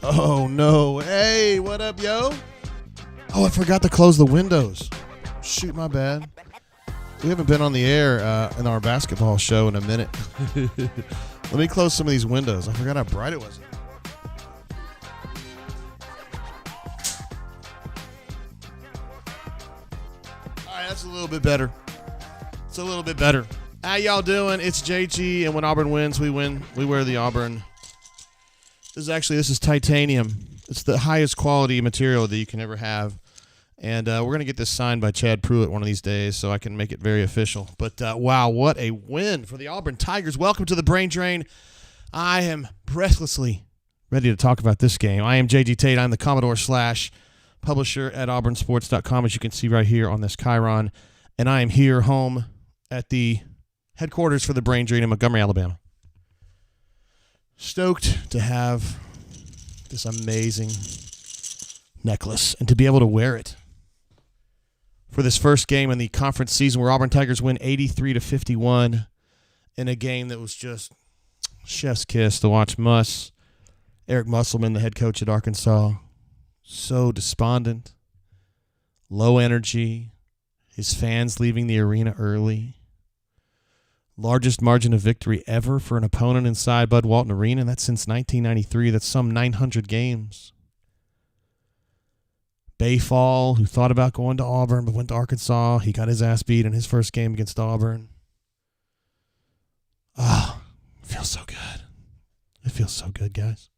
Oh, no. Hey, what up, yo? Oh, I forgot to close the windows. shoot, my bad. We haven't been on the air in our basketball show in a minute. Let me close some of these windows. I forgot how bright it was. All right, that's a little bit better. It's a little bit better. How y'all doing? It's JG, and when Auburn wins, we win. We wear the Auburn. This is titanium. It's the highest quality material that you can ever have. And we're going to get this signed by Chad Pruitt one of these days so I can make it very official. But, wow, what a win for the Auburn Tigers. Welcome to the Brain Drain. I am breathlessly ready to talk about this game. I am JG Tate. I'm the Commodore / publisher at auburnsports.com, as you can see right here on this Chiron. And I am here home at the headquarters for the Brain Drain in Montgomery, Alabama. Stoked to have this amazing necklace and to be able to wear it for this first game in the conference season where Auburn Tigers win 83-51 in a game that was just chef's kiss to watch. Eric Musselman, the head coach at Arkansas, so despondent, low energy, his fans leaving the arena early. Largest margin of victory ever for an opponent inside Bud Walton Arena, and that's since 1993. That's some 900 games. Bayfall, who thought about going to Auburn but went to Arkansas, he got his ass beat in his first game against Auburn. Ah, it feels so good. It feels so good, guys.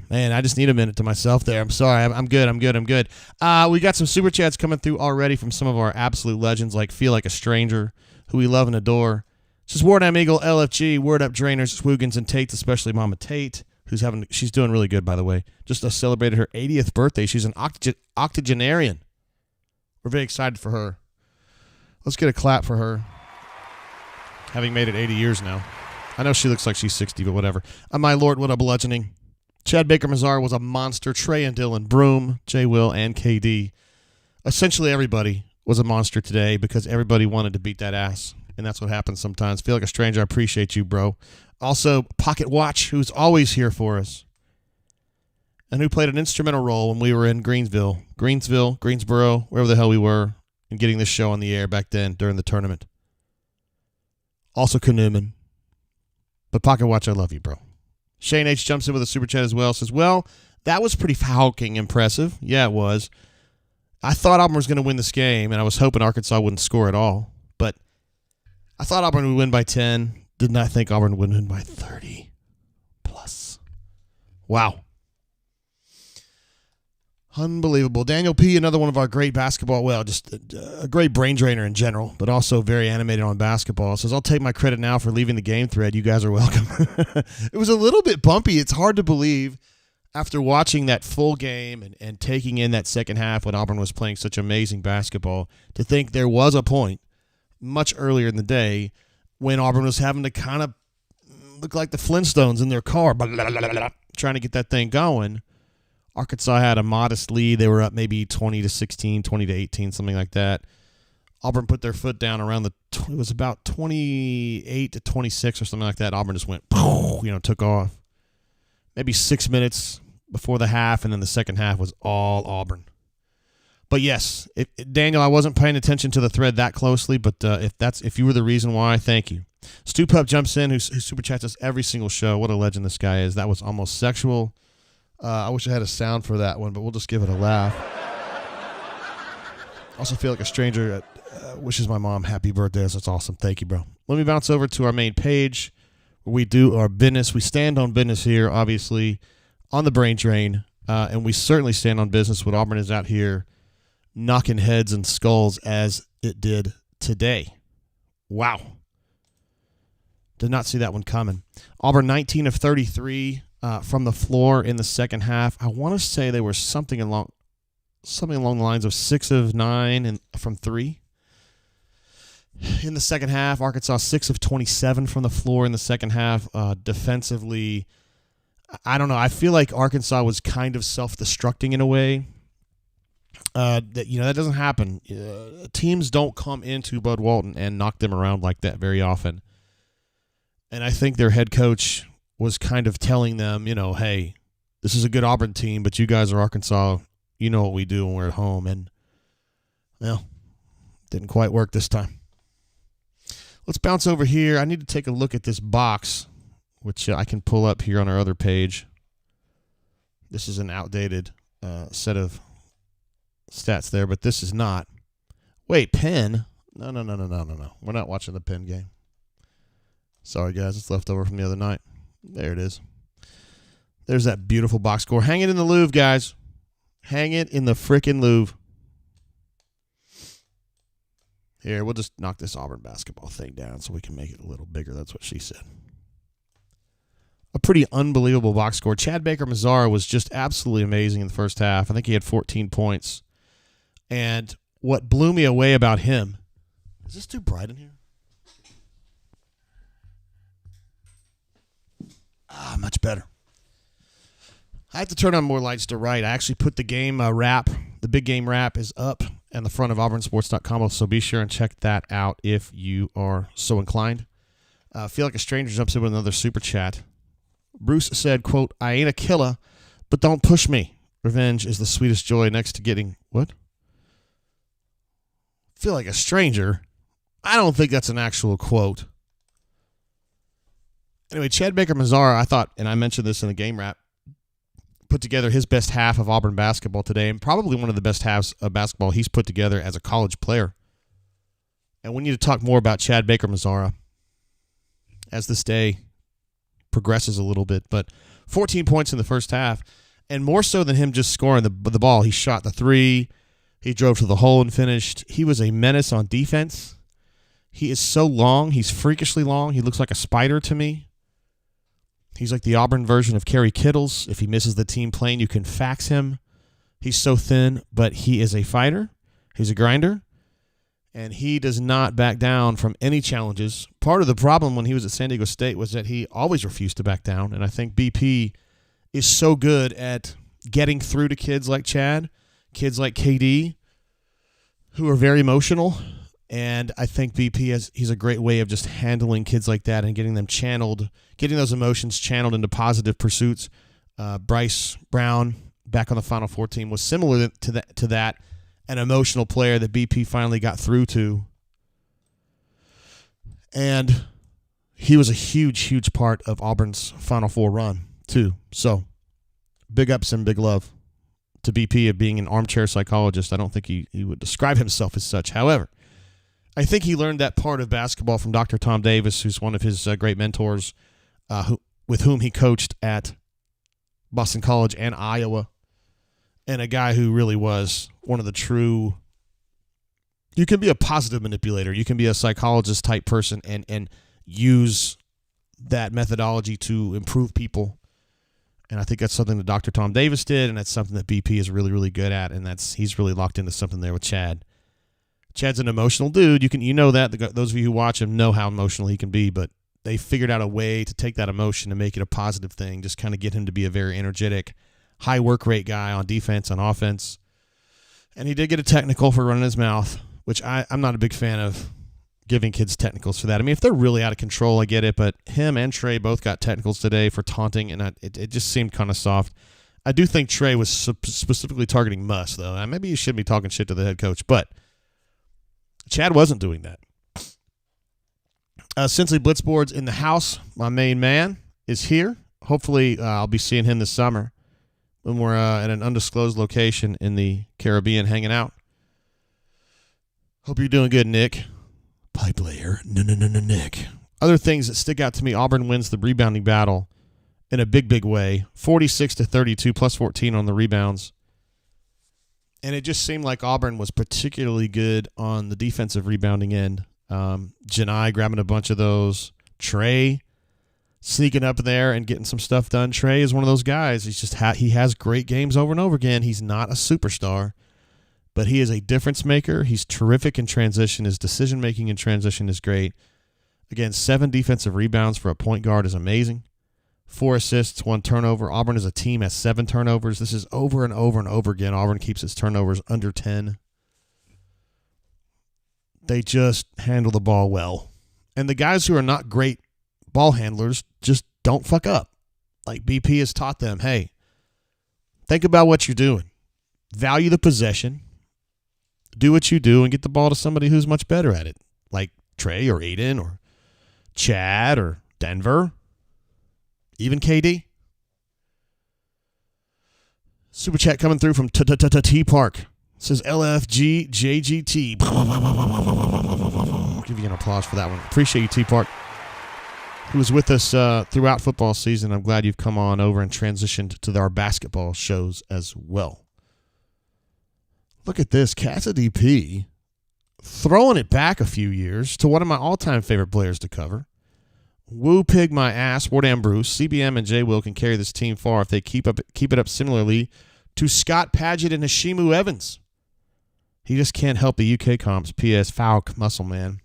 Man, I just need a minute to myself there. I'm sorry. I'm good. We got some super chats coming through already from some of our absolute legends like Feel Like a Stranger, who we love and adore. This is Ward Am Eagle, LFG, Word Up Drainers, Swoogans, and Tate, especially Mama Tate, she's doing really good, by the way. Just celebrated her 80th birthday. She's an octogenarian. We're very excited for her. Let's get a clap for her, having made it 80 years now. I know she looks like she's 60, but whatever. My Lord, what a bludgeoning. Chad Baker-Mazar was a monster. Trey and Dylan Broom, J. Will, and KD. Essentially everybody was a monster today because everybody wanted to beat that ass, and that's what happens sometimes. Feel Like a Stranger, I appreciate you, bro. Also, Pocket Watch, who's always here for us, and who played an instrumental role when we were in Greensboro, wherever the hell we were, in getting this show on the air back then during the tournament. Also, Newman. But Pocket Watch, I love you, bro. Shane H. jumps in with a super chat as well. Says, well, that was pretty fucking impressive. Yeah, it was. I thought Auburn was going to win this game, and I was hoping Arkansas wouldn't score at all. But I thought Auburn would win by 10. Did not think Auburn would win by 30 plus. Wow. Unbelievable. Daniel P., another one of our great basketball, well, just a great brain drainer in general, but also very animated on basketball, says, I'll take my credit now for leaving the game thread. You guys are welcome. It was a little bit bumpy. It's hard to believe after watching that full game and taking in that second half when Auburn was playing such amazing basketball to think there was a point much earlier in the day when Auburn was having to kind of look like the Flintstones in their car, trying to get that thing going. Arkansas had a modest lead. They were up maybe 20-16, 20-18, something like that. Auburn put their foot down around it was about 28-26 or something like that. Auburn just went, took off. Maybe 6 minutes before the half, and then the second half was all Auburn. But yes, Daniel, I wasn't paying attention to the thread that closely, but if you were the reason why, thank you. Stu Pup jumps in, who super chats us every single show. What a legend this guy is. That was almost sexual. I wish I had a sound for that one, but we'll just give it a laugh. Also Feel Like a Stranger wishes my mom happy birthday. That's awesome. Thank you, bro. Let me bounce over to our main page where we do our business. We stand on business here, obviously, on the Brain Drain, and we certainly stand on business when Auburn is out here knocking heads and skulls as it did today. Wow. Did not see that one coming. Auburn 19 of 33 from the floor in the second half. I want to say they were something along the lines of 6 of 9 from 3. In the second half, Arkansas 6 of 27 from the floor in the second half. Defensively, I don't know. I feel like Arkansas was kind of self-destructing in a way. That doesn't happen. Teams don't come into Bud Walton and knock them around like that very often. And I think their head coach was kind of telling them, hey, this is a good Auburn team, but you guys are Arkansas. You know what we do when we're at home. And Well, didn't quite work this time. Let's bounce over here. I need to take a look at this box, which I can pull up here on our other page. This is an outdated set of stats there, but this is not. Wait, Penn? No. We're not watching the Penn game. Sorry, guys. It's left over from the other night. There it is. There's that beautiful box score. Hang it in the Louvre, guys. Hang it in the frickin' Louvre. Here, we'll just knock this Auburn basketball thing down so we can make it a little bigger. That's what she said. A pretty unbelievable box score. Chad Baker-Mazara was just absolutely amazing in the first half. I think he had 14 points. And what blew me away about him, is this too bright in here? Much better. I have to turn on more lights to right. I actually put the game wrap. The big game wrap is up in the front of auburnsports.com, so be sure and check that out if you are so inclined. Feel like a stranger jumps in with another super chat. Bruce said, quote, I ain't a killer, but don't push me. Revenge is the sweetest joy next to getting, what? Feel like a stranger? I don't think that's an actual quote. Anyway, Chad Baker-Mazara, I thought, and I mentioned this in the game wrap, put together his best half of Auburn basketball today, and probably one of the best halves of basketball he's put together as a college player. And we need to talk more about Chad Baker-Mazara as this day progresses a little bit. But 14 points in the first half, and more so than him just scoring the ball. He shot the three. He drove to the hole and finished. He was a menace on defense. He is so long. He's freakishly long. He looks like a spider to me. He's like the Auburn version of Kerry Kittles. If he misses the team plane, you can fax him. He's so thin, but he is a fighter. He's a grinder. And he does not back down from any challenges. Part of the problem when he was at San Diego State was that he always refused to back down. And I think BP is so good at getting through to kids like Chad, kids like KD, who are very emotional. And I think BP he's a great way of just handling kids like that and getting them channeled, getting those emotions channeled into positive pursuits. Bryce Brown, back on the Final Four team, was similar to that, an emotional player that BP finally got through to. And he was a huge, huge part of Auburn's Final Four run, too. So, big ups and big love to BP of being an armchair psychologist. I don't think he would describe himself as such. However, I think he learned that part of basketball from Dr. Tom Davis, who's one of his great mentors, with whom he coached at Boston College and Iowa, and a guy who really was one of the true. You can be a positive manipulator. You can be a psychologist-type person and use that methodology to improve people. And I think that's something that Dr. Tom Davis did, and that's something that BP is really, really good at, and he's really locked into something there with Chad. Chad's an emotional dude. You know that. Those of you who watch him know how emotional he can be, but they figured out a way to take that emotion and make it a positive thing, just kind of get him to be a very energetic, high work rate guy on defense, on offense. And he did get a technical for running his mouth, which I'm not a big fan of giving kids technicals for that. I mean, if they're really out of control, I get it, but him and Trey both got technicals today for taunting, and it just seemed kind of soft. I do think Trey was specifically targeting Muss, though. Maybe you shouldn't be talking shit to the head coach, but Chad wasn't doing that. Cincy Blitzboards in the house. My main man is here. Hopefully, I'll be seeing him this summer when we're at an undisclosed location in the Caribbean hanging out. Hope you're doing good, Nick. Pipe layer. No, Nick. Other things that stick out to me, Auburn wins the rebounding battle in a big, big way. 46-32, plus 14 on the rebounds. And it just seemed like Auburn was particularly good on the defensive rebounding end. Janai grabbing a bunch of those. Trey sneaking up there and getting some stuff done. Trey is one of those guys. He's just he has great games over and over again. He's not a superstar, but he is a difference maker. He's terrific in transition. His decision-making in transition is great. Again, 7 defensive rebounds for a point guard is amazing. 4 assists, 1 turnover. Auburn as a team has 7 turnovers. This is over and over and over again. Auburn keeps its turnovers under 10. They just handle the ball well. And the guys who are not great ball handlers just don't fuck up. Like BP has taught them, hey, think about what you're doing. Value the possession. Do what you do and get the ball to somebody who's much better at it, like Trey or Aiden or Chad or Denver, even KD. Super chat coming through from T Park. Says LFG JGT. I'll give you an applause for that one. Appreciate you, T Park, who was with us throughout football season. I'm glad you've come on over and transitioned to our basketball shows as well. Look at this. Cassidy P throwing it back a few years to one of my all-time favorite players to cover. Woo pig my ass, Ward and Bruce. CBM and J. Will can carry this team far if they keep it up similarly to Scott Padgett and Hashimu Evans. He just can't help the UK comps. P.S. Falk, Muscle Man.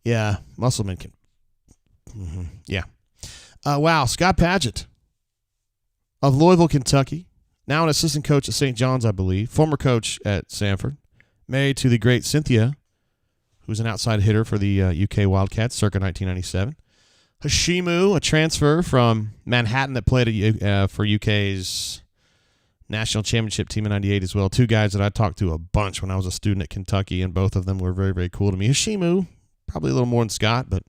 Yeah, Muscleman can. Mm-hmm. Yeah. Wow, Scott Padgett of Louisville, Kentucky. Now an assistant coach at St. John's, I believe. Former coach at Samford. Married to the great Cynthia, who's an outside hitter for the UK Wildcats circa 1997. Hashimu, a transfer from Manhattan that played for UK's national championship team in 98 as well. Two guys that I talked to a bunch when I was a student at Kentucky, and both of them were very, very cool to me. Hashimu, probably a little more than Scott, but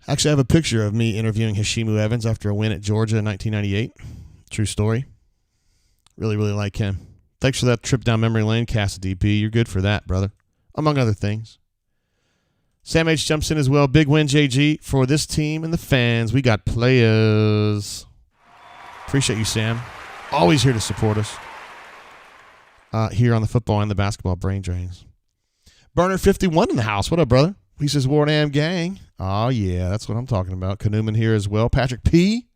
actually I have a picture of me interviewing Hashimu Evans after a win at Georgia in 1998. True story. Really, really like him. Thanks for that trip down memory lane, Cassidy DP. You're good for that, brother. Among other things. Sam H jumps in as well. Big win, JG, for this team and the fans. We got players. Appreciate you, Sam. Always here to support us here on the football and the basketball brain drains. Burner 51 in the house. What up, brother? He says, Warnham gang. Oh, yeah, that's what I'm talking about. Kanuman here as well. Patrick P.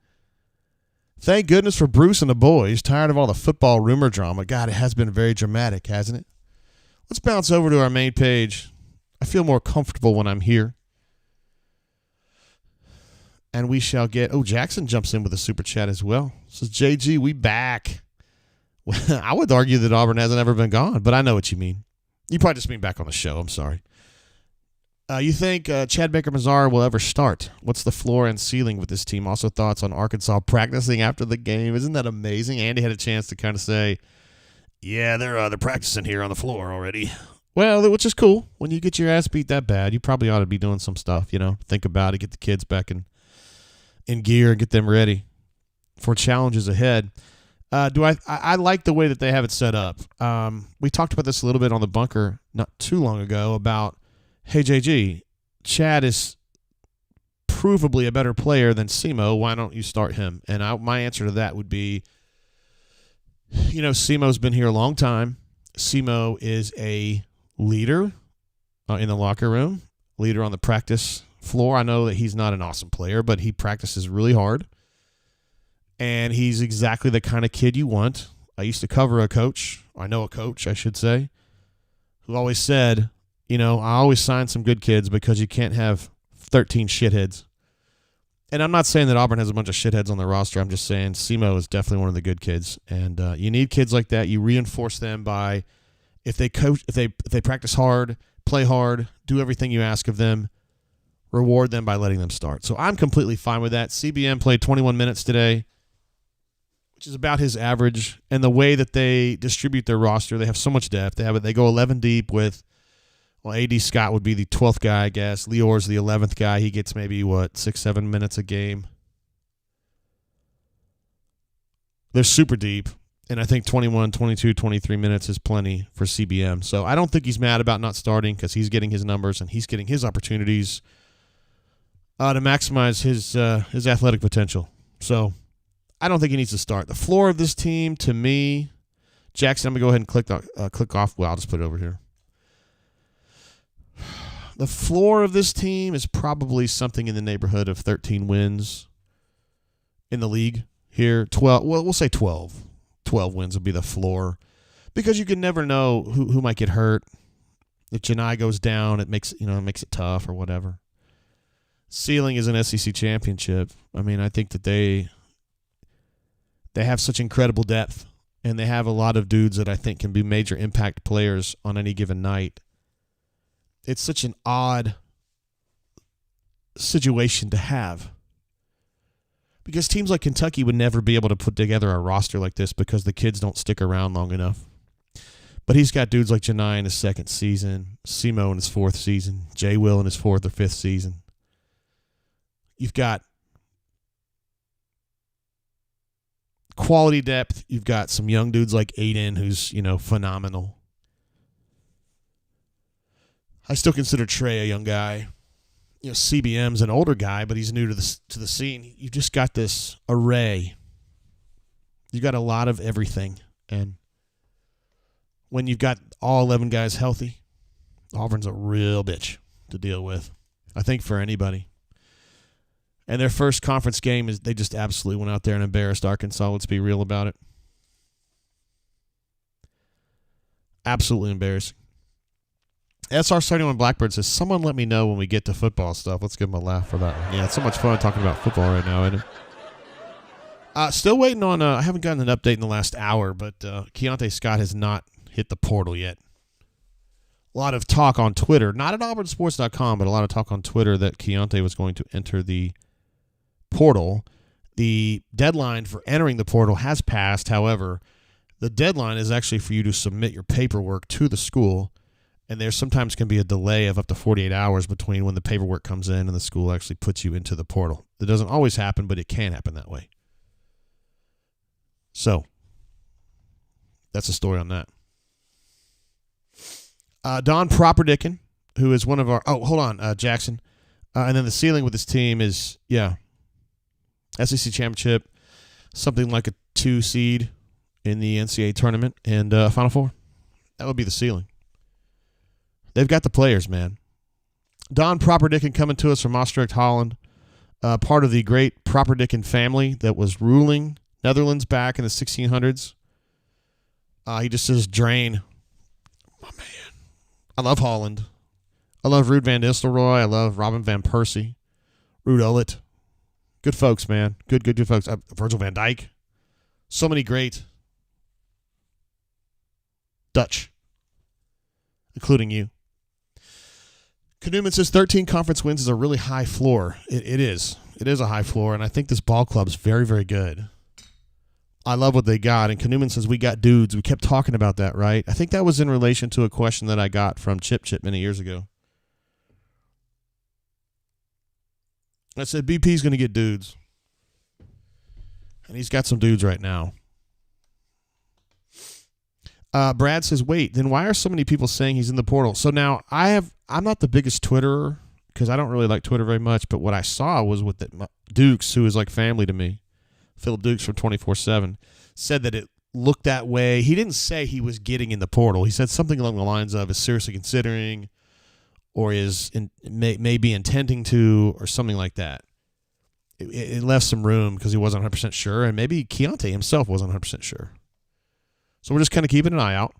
Thank goodness for Bruce and the boys. Tired of all the football rumor drama. God, it has been very dramatic, hasn't it? Let's bounce over to our main page. I feel more comfortable when I'm here. And we shall get... Oh, Jackson jumps in with a super chat as well. Says, JG, we back. Well, I would argue that Auburn hasn't ever been gone, but I know what you mean. You probably just mean back on the show. I'm sorry. You think Chad Baker-Mazar will ever start? What's the floor and ceiling with this team? Also thoughts on Arkansas practicing after the game. Isn't that amazing? Andy had a chance to kind of say, yeah, they're practicing here on the floor already. Well, which is cool. When you get your ass beat that bad, you probably ought to be doing some stuff, you know. Think about it, get the kids back in gear and get them ready for challenges ahead. I like the way that they have it set up. We talked about this a little bit on the bunker not too long ago about, hey, JG, Chad is provably a better player than Simo. Why don't you start him? And my answer to that would be, you know, Simo's been here a long time. Simo is a leader in the locker room, leader on the practice floor. I know that he's not an awesome player, but he practices really hard. And he's exactly the kind of kid you want. I used to cover a coach, I know a coach, I should say, who always said, you know, I always sign some good kids because you can't have 13 shitheads. And I'm not saying that Auburn has a bunch of shitheads on their roster. I'm just saying Simo is definitely one of the good kids. And you need kids like that. You reinforce them by, if they practice hard, play hard, do everything you ask of them, reward them by letting them start. So I'm completely fine with that. CBM played 21 minutes today, which is about his average. And the way that they distribute their roster, they have so much depth. They go 11 deep with, well, A.D. Scott would be the 12th guy, I guess. Lior's the 11th guy. He gets maybe, 6-7 minutes a game. They're super deep. And I think 21, 22, 23 minutes is plenty for CBM. So I don't think he's mad about not starting because he's getting his numbers and he's getting his opportunities to maximize his athletic potential. So I don't think he needs to start. The floor of this team, to me, Jackson, I'm going to go ahead and click off. Well, I'll just put it over here. The floor of this team is probably something in the neighborhood of 13 wins in the league here. 12. Well, we'll say 12. 12 wins would be the floor because you can never know who might get hurt. If Janai goes down, it makes it tough or whatever. Ceiling is an SEC championship. I mean, I think that they have such incredible depth, and they have a lot of dudes that I think can be major impact players on any given night. It's such an odd situation to have because teams like Kentucky would never be able to put together a roster like this because the kids don't stick around long enough. But he's got dudes like Janai in his second season, Simo in his fourth season, Jay Will in his fourth or fifth season. You've got quality depth. You've got some young dudes like Aiden, who's, phenomenal. I still consider Trey a young guy. CBM's an older guy, but he's new to the scene. You've just got this array. You've got a lot of everything. And when you've got all 11 guys healthy, Auburn's a real bitch to deal with, I think, for anybody. And their first conference game is they just absolutely went out there and embarrassed Arkansas. Let's be real about it. Absolutely embarrassing. SR71 Blackbird says, someone let me know when we get to football stuff. Let's give him a laugh for that one. Yeah, it's so much fun talking about football right now, isn't it? Still waiting on, I haven't gotten an update in the last hour, but Keontae Scott has not hit the portal yet. A lot of talk on Twitter, not at auburnsports.com, but a lot of talk on Twitter that Keontae was going to enter the portal. The deadline for entering the portal has passed. However, the deadline is actually for you to submit your paperwork to the school, and there sometimes can be a delay of up to 48 hours between when the paperwork comes in and the school actually puts you into the portal. It doesn't always happen, but it can happen that way. So, that's the story on that. Don Properdicken, who is one of our... Oh, hold on, Jackson. And then the ceiling with this team is, SEC Championship, something like a 2 seed in the NCAA tournament, and Final Four. That would be the ceiling. They've got the players, man. Don Properdicken coming to us from Maastricht, Holland, part of the great Properdicken family that was ruling Netherlands back in the 1600s. He just says, Drain. Oh, man. I love Holland. I love Ruud van Nistelrooy. I love Robin van Persie. Ruud Ullet. Good folks, man. Good folks. Virgil van Dijk. So many great Dutch, including you. Newman says 13 conference wins is a really high floor. It is. It is a high floor, and I think this ball club's very, very good. I love what they got. And Newman says, we got dudes. We kept talking about that, right? I think that was in relation to a question that I got from Chip many years ago. I said, BP's going to get dudes. And he's got some dudes right now. Brad says, wait, then why are so many people saying he's in the portal? So now I'm not the biggest Twitterer because I don't really like Twitter very much, but what I saw was with Dukes, who is like family to me, Philip Dukes from 24/7, said that it looked that way. He didn't say he was getting in the portal. He said something along the lines of is seriously considering or may be intending to or something like that. It left some room because he wasn't 100% sure, and maybe Keontae himself wasn't 100% sure. So we're just kind of keeping an eye out.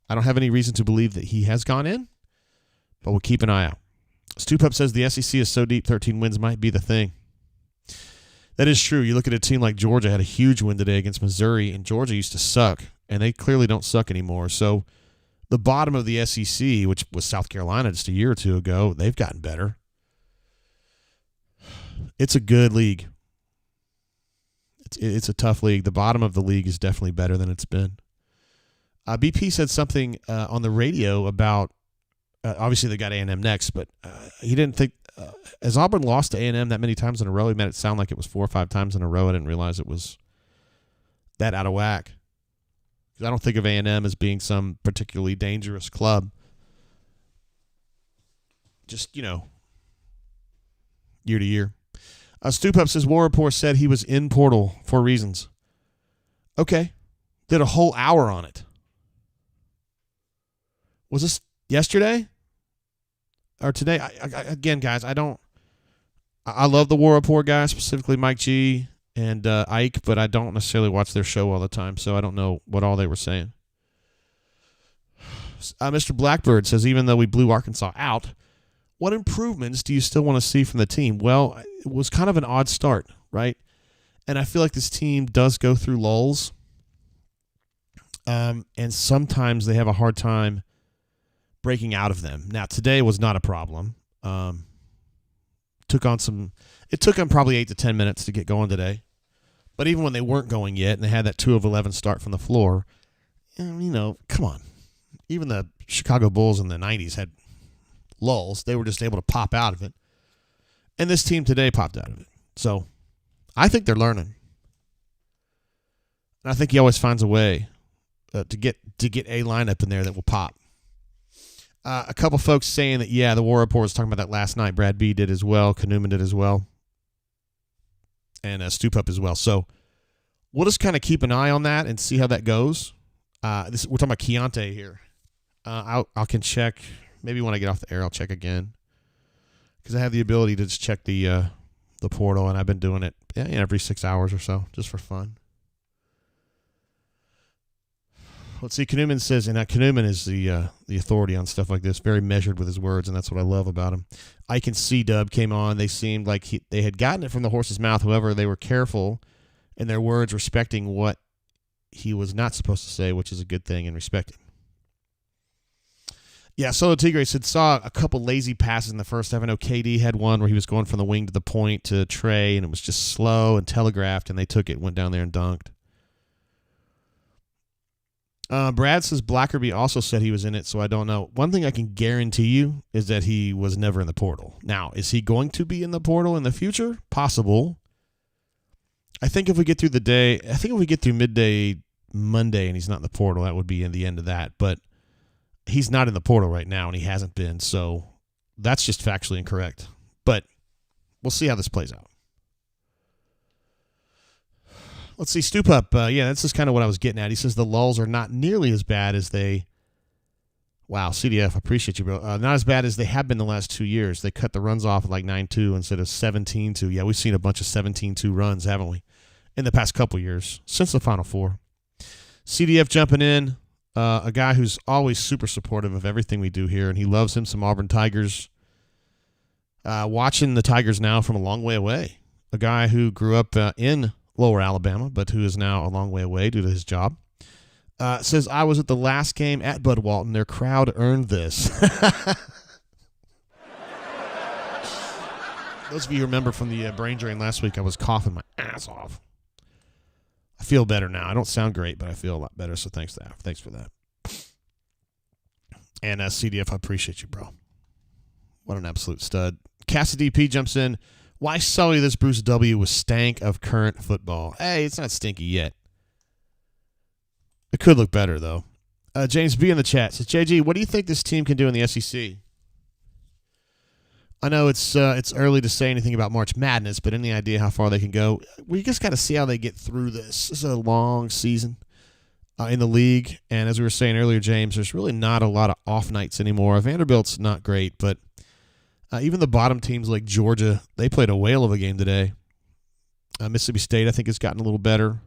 I don't have any reason to believe that he has gone in, but we'll keep an eye out. Stupup says the SEC is so deep, 13 wins might be the thing. That is true. You look at a team like Georgia had a huge win today against Missouri, and Georgia used to suck, and they clearly don't suck anymore. So the bottom of the SEC, which was South Carolina just a year or two ago, they've gotten better. It's a good league. It's a tough league. The bottom of the league is definitely better than it's been. BP said something on the radio about, obviously they got A&M next, but he didn't think, has Auburn lost to A&M that many times in a row? He made it sound like it was 4 or 5 times in a row. I didn't realize it was that out of whack. Because I don't think of A&M as being some particularly dangerous club. Just, year to year. Stupup says War Report said he was in portal for reasons. Okay. Did a whole hour on it. Was this yesterday? Or today? Again, guys, I love the War Report guys, specifically Mike G and Ike, but I don't necessarily watch their show all the time, so I don't know what all they were saying. Mr. Blackbird says, even though we blew Arkansas out, what improvements do you still want to see from the team? Well, it was kind of an odd start, right? And I feel like this team does go through lulls. And sometimes they have a hard time breaking out of them. Now, today was not a problem. It took them probably 8 to 10 minutes to get going today. But even when they weren't going yet and they had that 2 of 11 start from the floor, come on. Even the Chicago Bulls in the 90s had lulls. They were just able to pop out of it. And this team today popped out of it. So I think they're learning. And I think he always finds a way to get a lineup in there that will pop. A couple folks saying that, the War Report was talking about that last night. Brad B did as well. Knuman did as well. And Stoop Up as well. So we'll just kind of keep an eye on that and see how that goes. We're talking about Keontae here. I can check. Maybe when I get off the air, I'll check again. Because I have the ability to just check the portal, and I've been doing it every 6 hours or so, just for fun. Let's see. Knuman says, and Knuman is the authority on stuff like this, very measured with his words, and that's what I love about him. Ike and C-Dub came on. They seemed like they had gotten it from the horse's mouth. However, they were careful in their words, respecting what he was not supposed to say, which is a good thing, and respected. Yeah, Solo Tigre saw a couple lazy passes in the first half. I know KD had one where he was going from the wing to the point to Trey, and it was just slow and telegraphed, and they took it, went down there and dunked. Brad says Blackerby also said he was in it, so I don't know. One thing I can guarantee you is that he was never in the portal. Now, is he going to be in the portal in the future? Possible. I think if we get through midday Monday and he's not in the portal, that would be in the end of that. But he's not in the portal right now, and he hasn't been, so that's just factually incorrect. But we'll see how this plays out. Let's see, Stoop Up. That's just kind of what I was getting at. He says the lulls are not nearly as bad as they... Wow, CDF, appreciate you, bro. Not as bad as they have been the last 2 years. They cut the runs off at like 9-2 instead of 17-2. Yeah, we've seen a bunch of 17-2 runs, haven't we, in the past couple years, since the Final Four. CDF jumping in, a guy who's always super supportive of everything we do here, and he loves him some Auburn Tigers. Watching the Tigers now from a long way away. A guy who grew up in Lower Alabama, but who is now a long way away due to his job. Says, I was at the last game at Bud Walton. Their crowd earned this. Those of you who remember from the brain drain last week, I was coughing my ass off. I feel better now. I don't sound great, but I feel a lot better, so thanks for that. And CDF, I appreciate you, bro. What an absolute stud. Cassidy P jumps in. Why sully this Bruce W with stank of current football? Hey, it's not stinky yet. It could look better, though. James B in the chat says, JG, what do you think this team can do in the SEC? I know it's early to say anything about March Madness, but any idea how far they can go? We just got to see how they get through this. This is a long season in the league, and as we were saying earlier, James, there's really not a lot of off nights anymore. Vanderbilt's not great, but even the bottom teams like Georgia, they played a whale of a game today. Mississippi State, I think, has gotten a little better.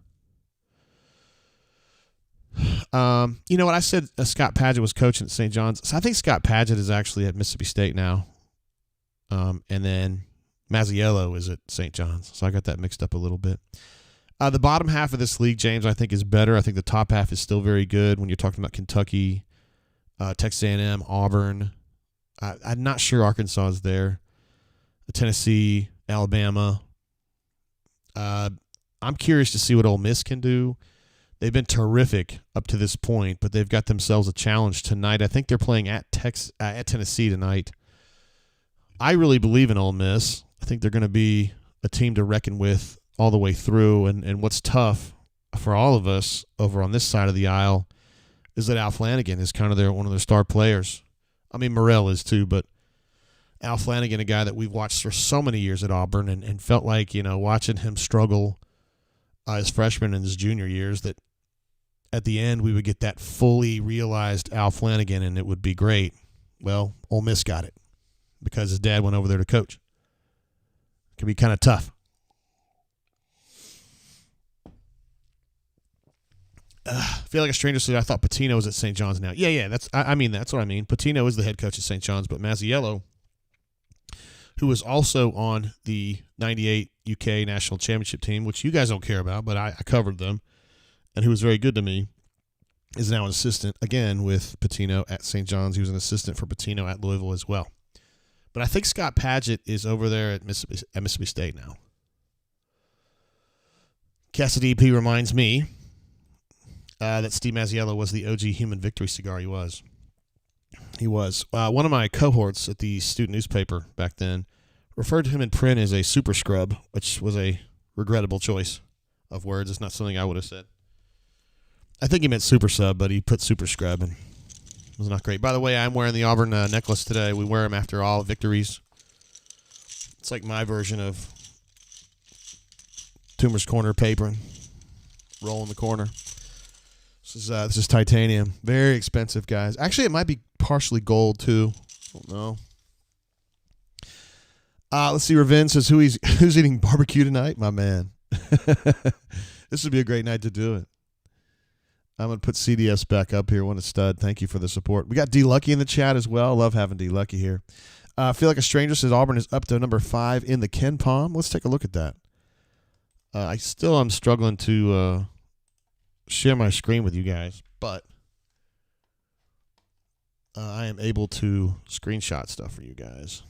You know what I said? Scott Padgett was coaching at St. John's. So I think Scott Padgett is actually at Mississippi State now. And then Mazziello is at St. John's. So I got that mixed up a little bit. The bottom half of this league, James, I think is better. I think the top half is still very good when you're talking about Kentucky, Texas A&M, Auburn. I'm not sure Arkansas is there. Tennessee, Alabama. I'm curious to see what Ole Miss can do. They've been terrific up to this point, but they've got themselves a challenge tonight. I think they're playing at Tennessee tonight. I really believe in Ole Miss. I think they're going to be a team to reckon with all the way through. And what's tough for all of us over on this side of the aisle is that Al Flanagan is kind of one of their star players. I mean, Morrell is too, but Al Flanagan, a guy that we've watched for so many years at Auburn and felt like, watching him struggle as freshman and his junior years, that at the end we would get that fully realized Al Flanagan and it would be great. Well, Ole Miss got it because his dad went over there to coach. It can be kind of tough. I feel like a stranger said I thought Patino was at St. John's now. Yeah, that's what I mean. Patino is the head coach at St. John's, but Mazziello, who was also on the 98 UK National Championship team, which you guys don't care about, but I covered them, and who was very good to me, is now an assistant, again, with Patino at St. John's. He was an assistant for Patino at Louisville as well. But I think Scott Padgett is over there at Mississippi State now. Cassidy P reminds me, that Steve Mazziello was the OG human victory cigar. He was. One of my cohorts at the student newspaper back then referred to him in print as a super scrub, which was a regrettable choice of words. It's not something I would have said. I think he meant super sub, but he put super scrub, and it was not great. By the way, I'm wearing the Auburn necklace today. We wear them after all victories. It's like my version of Toomer's Corner papering, roll in the corner. This is titanium. Very expensive, guys. Actually, it might be partially gold, too. I don't know. Let's see. Ravin says, who's eating barbecue tonight? My man. This would be a great night to do it. I'm going to put CDS back up here. What a stud. Thank you for the support. We got D Lucky in the chat as well. Love having D Lucky here. I feel like a stranger says Auburn is up to number 5 in the Ken Palm. Let's take a look at that. I still am struggling to share my screen with you guys, but I am able to screenshot stuff for you guys.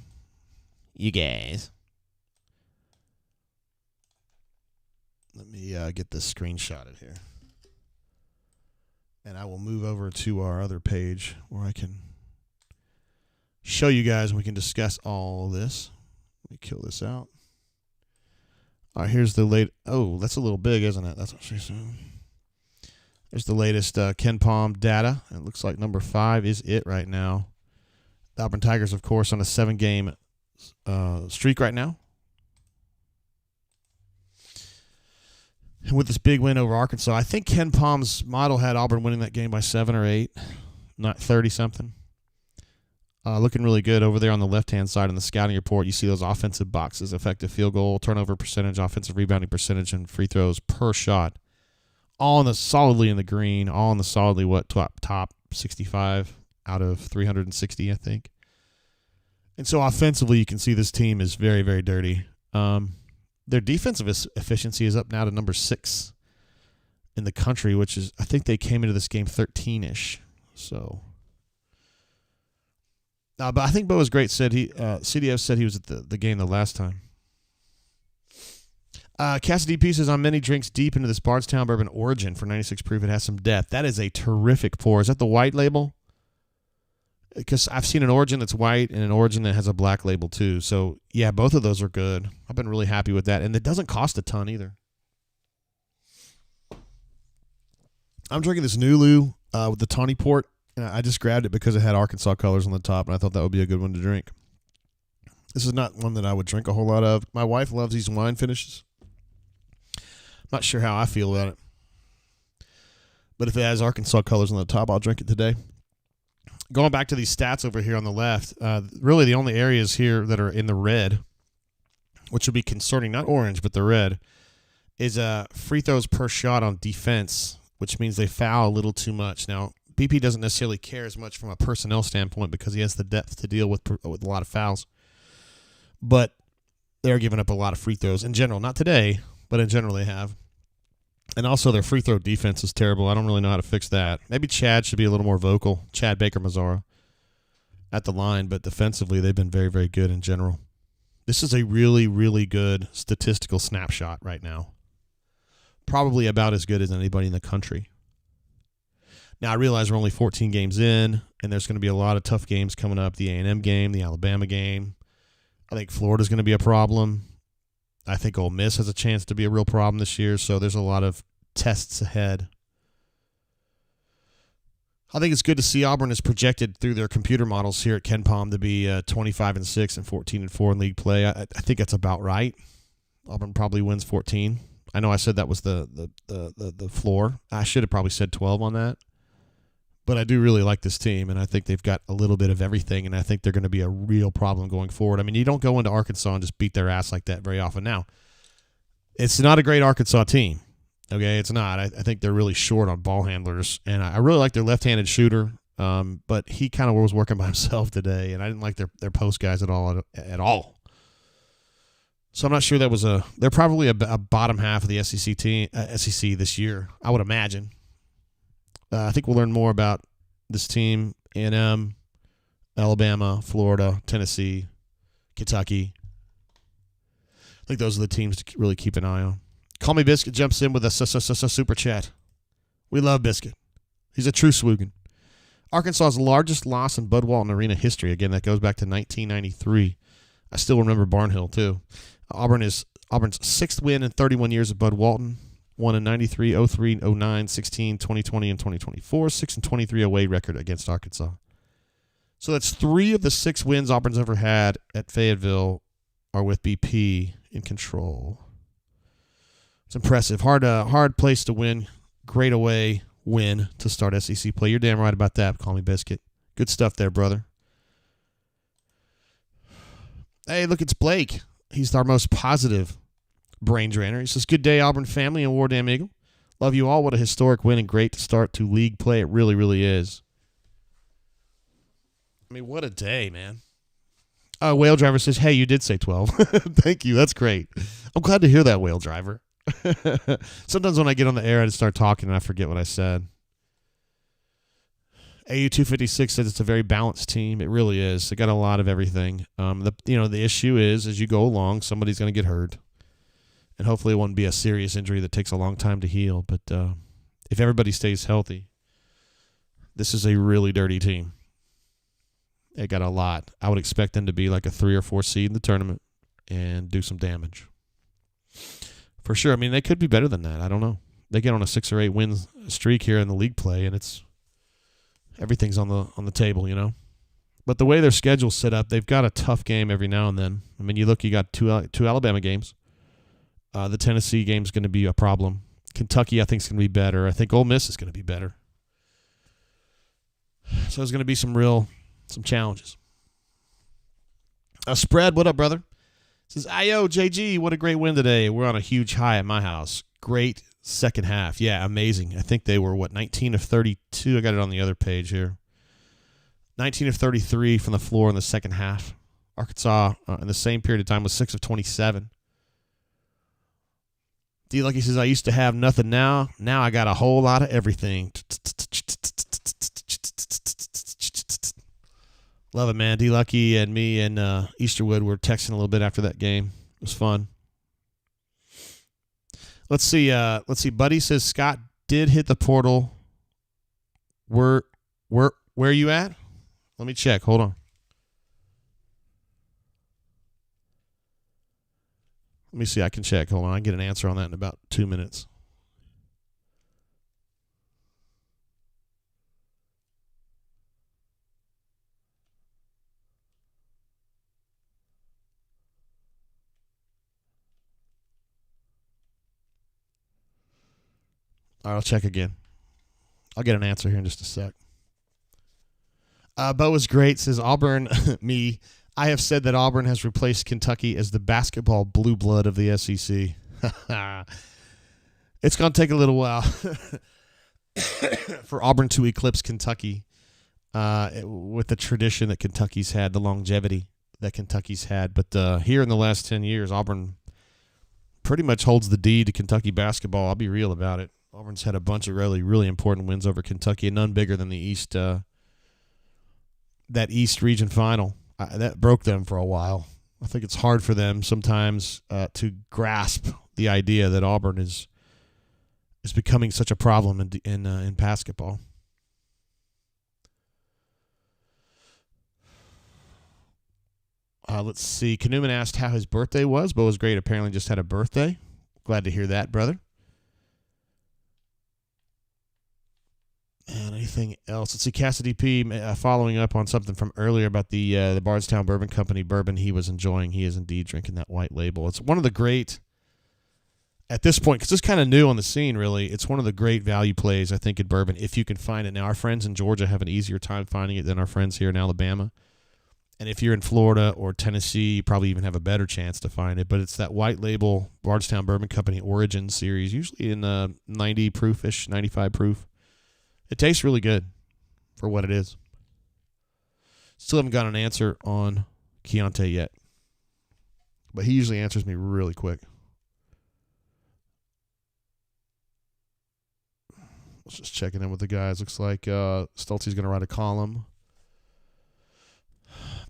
Let me get this screenshotted here. And I will move over to our other page where I can show you guys and we can discuss all this. Let me kill this out. All right, here's the late. Oh, that's a little big, isn't it? That's what she's saying. There's the latest Ken Palm data. It looks like number 5 is it right now. The Auburn Tigers, of course, on a 7-game streak right now. And with this big win over Arkansas, I think Ken Palm's model had Auburn winning that game by 7 or 8, not 30-something. Looking really good over there on the left-hand side in the scouting report. You see those offensive boxes: effective field goal, turnover percentage, offensive rebounding percentage, and free throws per shot. All solidly in the green. All in the solidly top 65 out of 360, I think. And so offensively, you can see this team is very, very dirty. Their defensive efficiency is up now to number 6 in the country, which is, I think they came into this game 13-ish. So. But I think Bo was great. CDF said he was at the game the last time. Cassidy P says, I'm many drinks deep into this Bardstown Bourbon Origin for 96 proof. It has some depth. That is a terrific pour. Is that the white label? Because I've seen an Origin that's white and an Origin that has a black label too. So, yeah, both of those are good. I've been really happy with that. And it doesn't cost a ton either. I'm drinking this Nulu with the Tawny Port. And I just grabbed it because it had Arkansas colors on the top, and I thought that would be a good one to drink. This is not one that I would drink a whole lot of. My wife loves these wine finishes. Not sure how I feel about it. But if it has Arkansas colors on the top, I'll drink it today. Going back to these stats over here on the left, really the only areas here that are in the red, which would be concerning, not orange, but the red, is free throws per shot on defense, which means they foul a little too much. Now, BP doesn't necessarily care as much from a personnel standpoint because he has the depth to deal with a lot of fouls. But they're giving up a lot of free throws in general. Not today, but in general they have. And also their free throw defense is terrible. I don't really know how to fix that. Maybe Chad should be a little more vocal. Chad Baker-Mazzara at the line. But defensively, they've been very, very good in general. This is a really, really good statistical snapshot right now. Probably about as good as anybody in the country. Now, I realize we're only 14 games in, and there's going to be a lot of tough games coming up. The A&M game, the Alabama game. I think Florida's going to be a problem. I think Ole Miss has a chance to be a real problem this year, so there's a lot of tests ahead. I think it's good to see Auburn is projected through their computer models here at Ken Palm to be 25-6 and 14-4 in league play. I think that's about right. Auburn probably wins 14. I know I said that was the floor. I should have probably said 12 on that. But I do really like this team, and I think they've got a little bit of everything, and I think they're going to be a real problem going forward. I mean, you don't go into Arkansas and just beat their ass like that very often. Now, it's not a great Arkansas team, okay? It's not. I think they're really short on ball handlers, and I really like their left-handed shooter, but he kind of was working by himself today, and I didn't like their post guys at all. So I'm not sure that was they're probably a bottom half of the SEC team, SEC this year, I would imagine. I think we'll learn more about this team, A&M, Alabama, Florida, Tennessee, Kentucky. I think those are the teams to really keep an eye on. Call Me Biscuit jumps in with a super chat. We love Biscuit. He's a true swoogan. Arkansas's largest loss in Bud Walton Arena history. Again, that goes back to 1993. I still remember Barnhill, too. Auburn's sixth win in 31 years at Bud Walton. Won in 93, 03, 09, 16, 2020, and 2024. 6-23 away record against Arkansas. So that's 3 of the 6 wins Auburn's ever had at Fayetteville are with BP in control. It's impressive. Hard place to win. Great away win to start SEC play. You're damn right about that. Call me Biscuit. Good stuff there, brother. Hey, look, it's Blake. He's our most positive brain drainer. He says, good day, Auburn family and War Damn Eagle. Love you all. What a historic win and great to start to league play. It really, really is. I mean, what a day, man. Whale Driver says, hey, you did say 12. Thank you. That's great. I'm glad to hear that, Whale Driver. Sometimes when I get on the air, I just start talking and I forget what I said. AU256 says it's a very balanced team. It really is. They got a lot of everything. The issue is as you go along, somebody's going to get hurt. And hopefully it won't be a serious injury that takes a long time to heal. But if everybody stays healthy, this is a really dirty team. They got a lot. I would expect them to be like a 3 or 4 seed in the tournament and do some damage. For sure. I mean, they could be better than that. I don't know. They get on a 6 or 8 win streak here in the league play, and everything's on the table, you know. But the way their schedule's set up, they've got a tough game every now and then. I mean, you got two Alabama games. The Tennessee game's going to be a problem. Kentucky, I think, is going to be better. I think Ole Miss is going to be better. So there's going to be some challenges. Spread, what up, brother? Says, Ayo, JG, what a great win today. We're on a huge high at my house. Great second half. Yeah, amazing. I think they were, 19 of 32? I got it on the other page here. 19 of 33 from the floor in the second half. Arkansas, in the same period of time, was 6 of 27. D. Lucky says, I used to have nothing now. Now I got a whole lot of everything. Love it, man. D. Lucky and me and Easterwood were texting a little bit after that game. It was fun. Let's see. Buddy says Scott did hit the portal. Where are you at? Let me check. Hold on. Let me see. I can check. Hold on. I can get an answer on that in about 2 minutes. All right, I'll check again. I'll get an answer here in just a sec. Bo was great. Says Auburn, me. I have said that Auburn has replaced Kentucky as the basketball blue blood of the SEC. It's going to take a little while for Auburn to eclipse Kentucky with the tradition that Kentucky's had, the longevity that Kentucky's had. But here in the last 10 years, Auburn pretty much holds the D to Kentucky basketball. I'll be real about it. Auburn's had a bunch of really, really important wins over Kentucky, and none bigger than the East. That East region final. That broke them for a while. I think it's hard for them sometimes to grasp the idea that Auburn is becoming such a problem in basketball. Let's see. Kanuman asked how his birthday was. Bo was great. Apparently just had a birthday. Glad to hear that, brother. And anything else? Let's see. Cassidy P. Following up on something from earlier about the Bardstown Bourbon Company bourbon he was enjoying. He is indeed drinking that white label. It's one of the great, at this point, because it's kind of new on the scene, really, it's one of the great value plays, I think, in bourbon, if you can find it. Now, our friends in Georgia have an easier time finding it than our friends here in Alabama. And if you're in Florida or Tennessee, you probably even have a better chance to find it. But it's that white label Bardstown Bourbon Company Origin series, usually in 90 proof-ish, 95 proof. It tastes really good for what it is. Still haven't got an answer on Keontae yet. But he usually answers me really quick. Let's just checking in with the guys. Looks like Stoltze's going to write a column.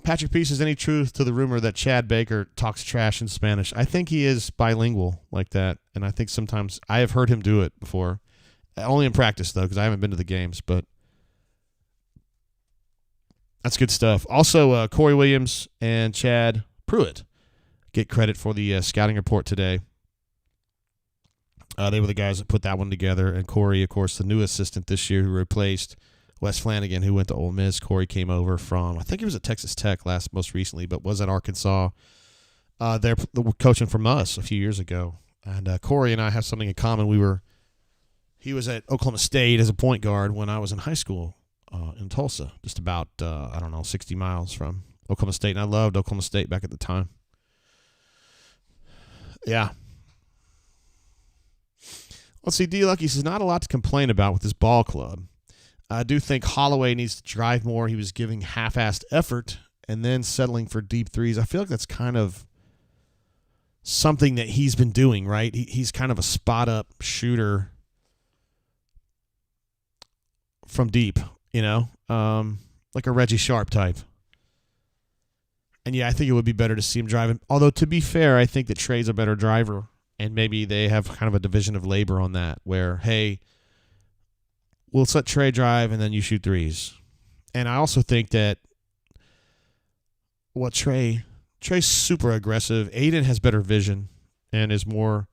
Patrick P. says, any truth to the rumor that Chad Baker talks trash in Spanish? I think he is bilingual like that, and I think sometimes I have heard him do it before. Only in practice, though, because I haven't been to the games, but that's good stuff. Also, Corey Williams and Chad Pruitt get credit for the scouting report today. They were the guys that put that one together. And Corey, of course, the new assistant this year who replaced Wes Flanagan, who went to Ole Miss. Corey came over from, I think he was at Texas Tech most recently, but was at Arkansas. They're coaching from us a few years ago. And Corey and I have something in common. He was at Oklahoma State as a point guard when I was in high school in Tulsa, just about, 60 miles from Oklahoma State. And I loved Oklahoma State back at the time. Yeah. Let's see, D-Lucky says, not a lot to complain about with this ball club. I do think Holloway needs to drive more. He was giving half-assed effort and then settling for deep threes. I feel like that's kind of something that he's been doing, right? He's kind of a spot-up shooter from deep, like a Reggie Sharp type. And, yeah, I think it would be better to see him driving. Although, to be fair, I think that Trey's a better driver. And maybe they have kind of a division of labor on that where, hey, we'll let Trey drive and then you shoot threes. And I also think that Trey's super aggressive. Aiden has better vision and is more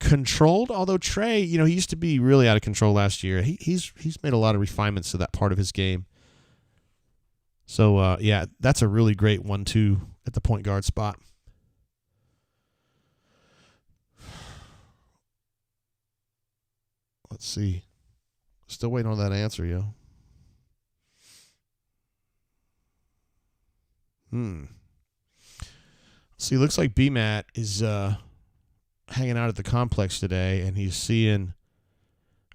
controlled. Although Trey, he used to be really out of control last year. He's made a lot of refinements to that part of his game. So, that's a really great 1-2 at the point guard spot. Let's see. Still waiting on that answer, yo. See, looks like BMAT is hanging out at the complex today, and he's seeing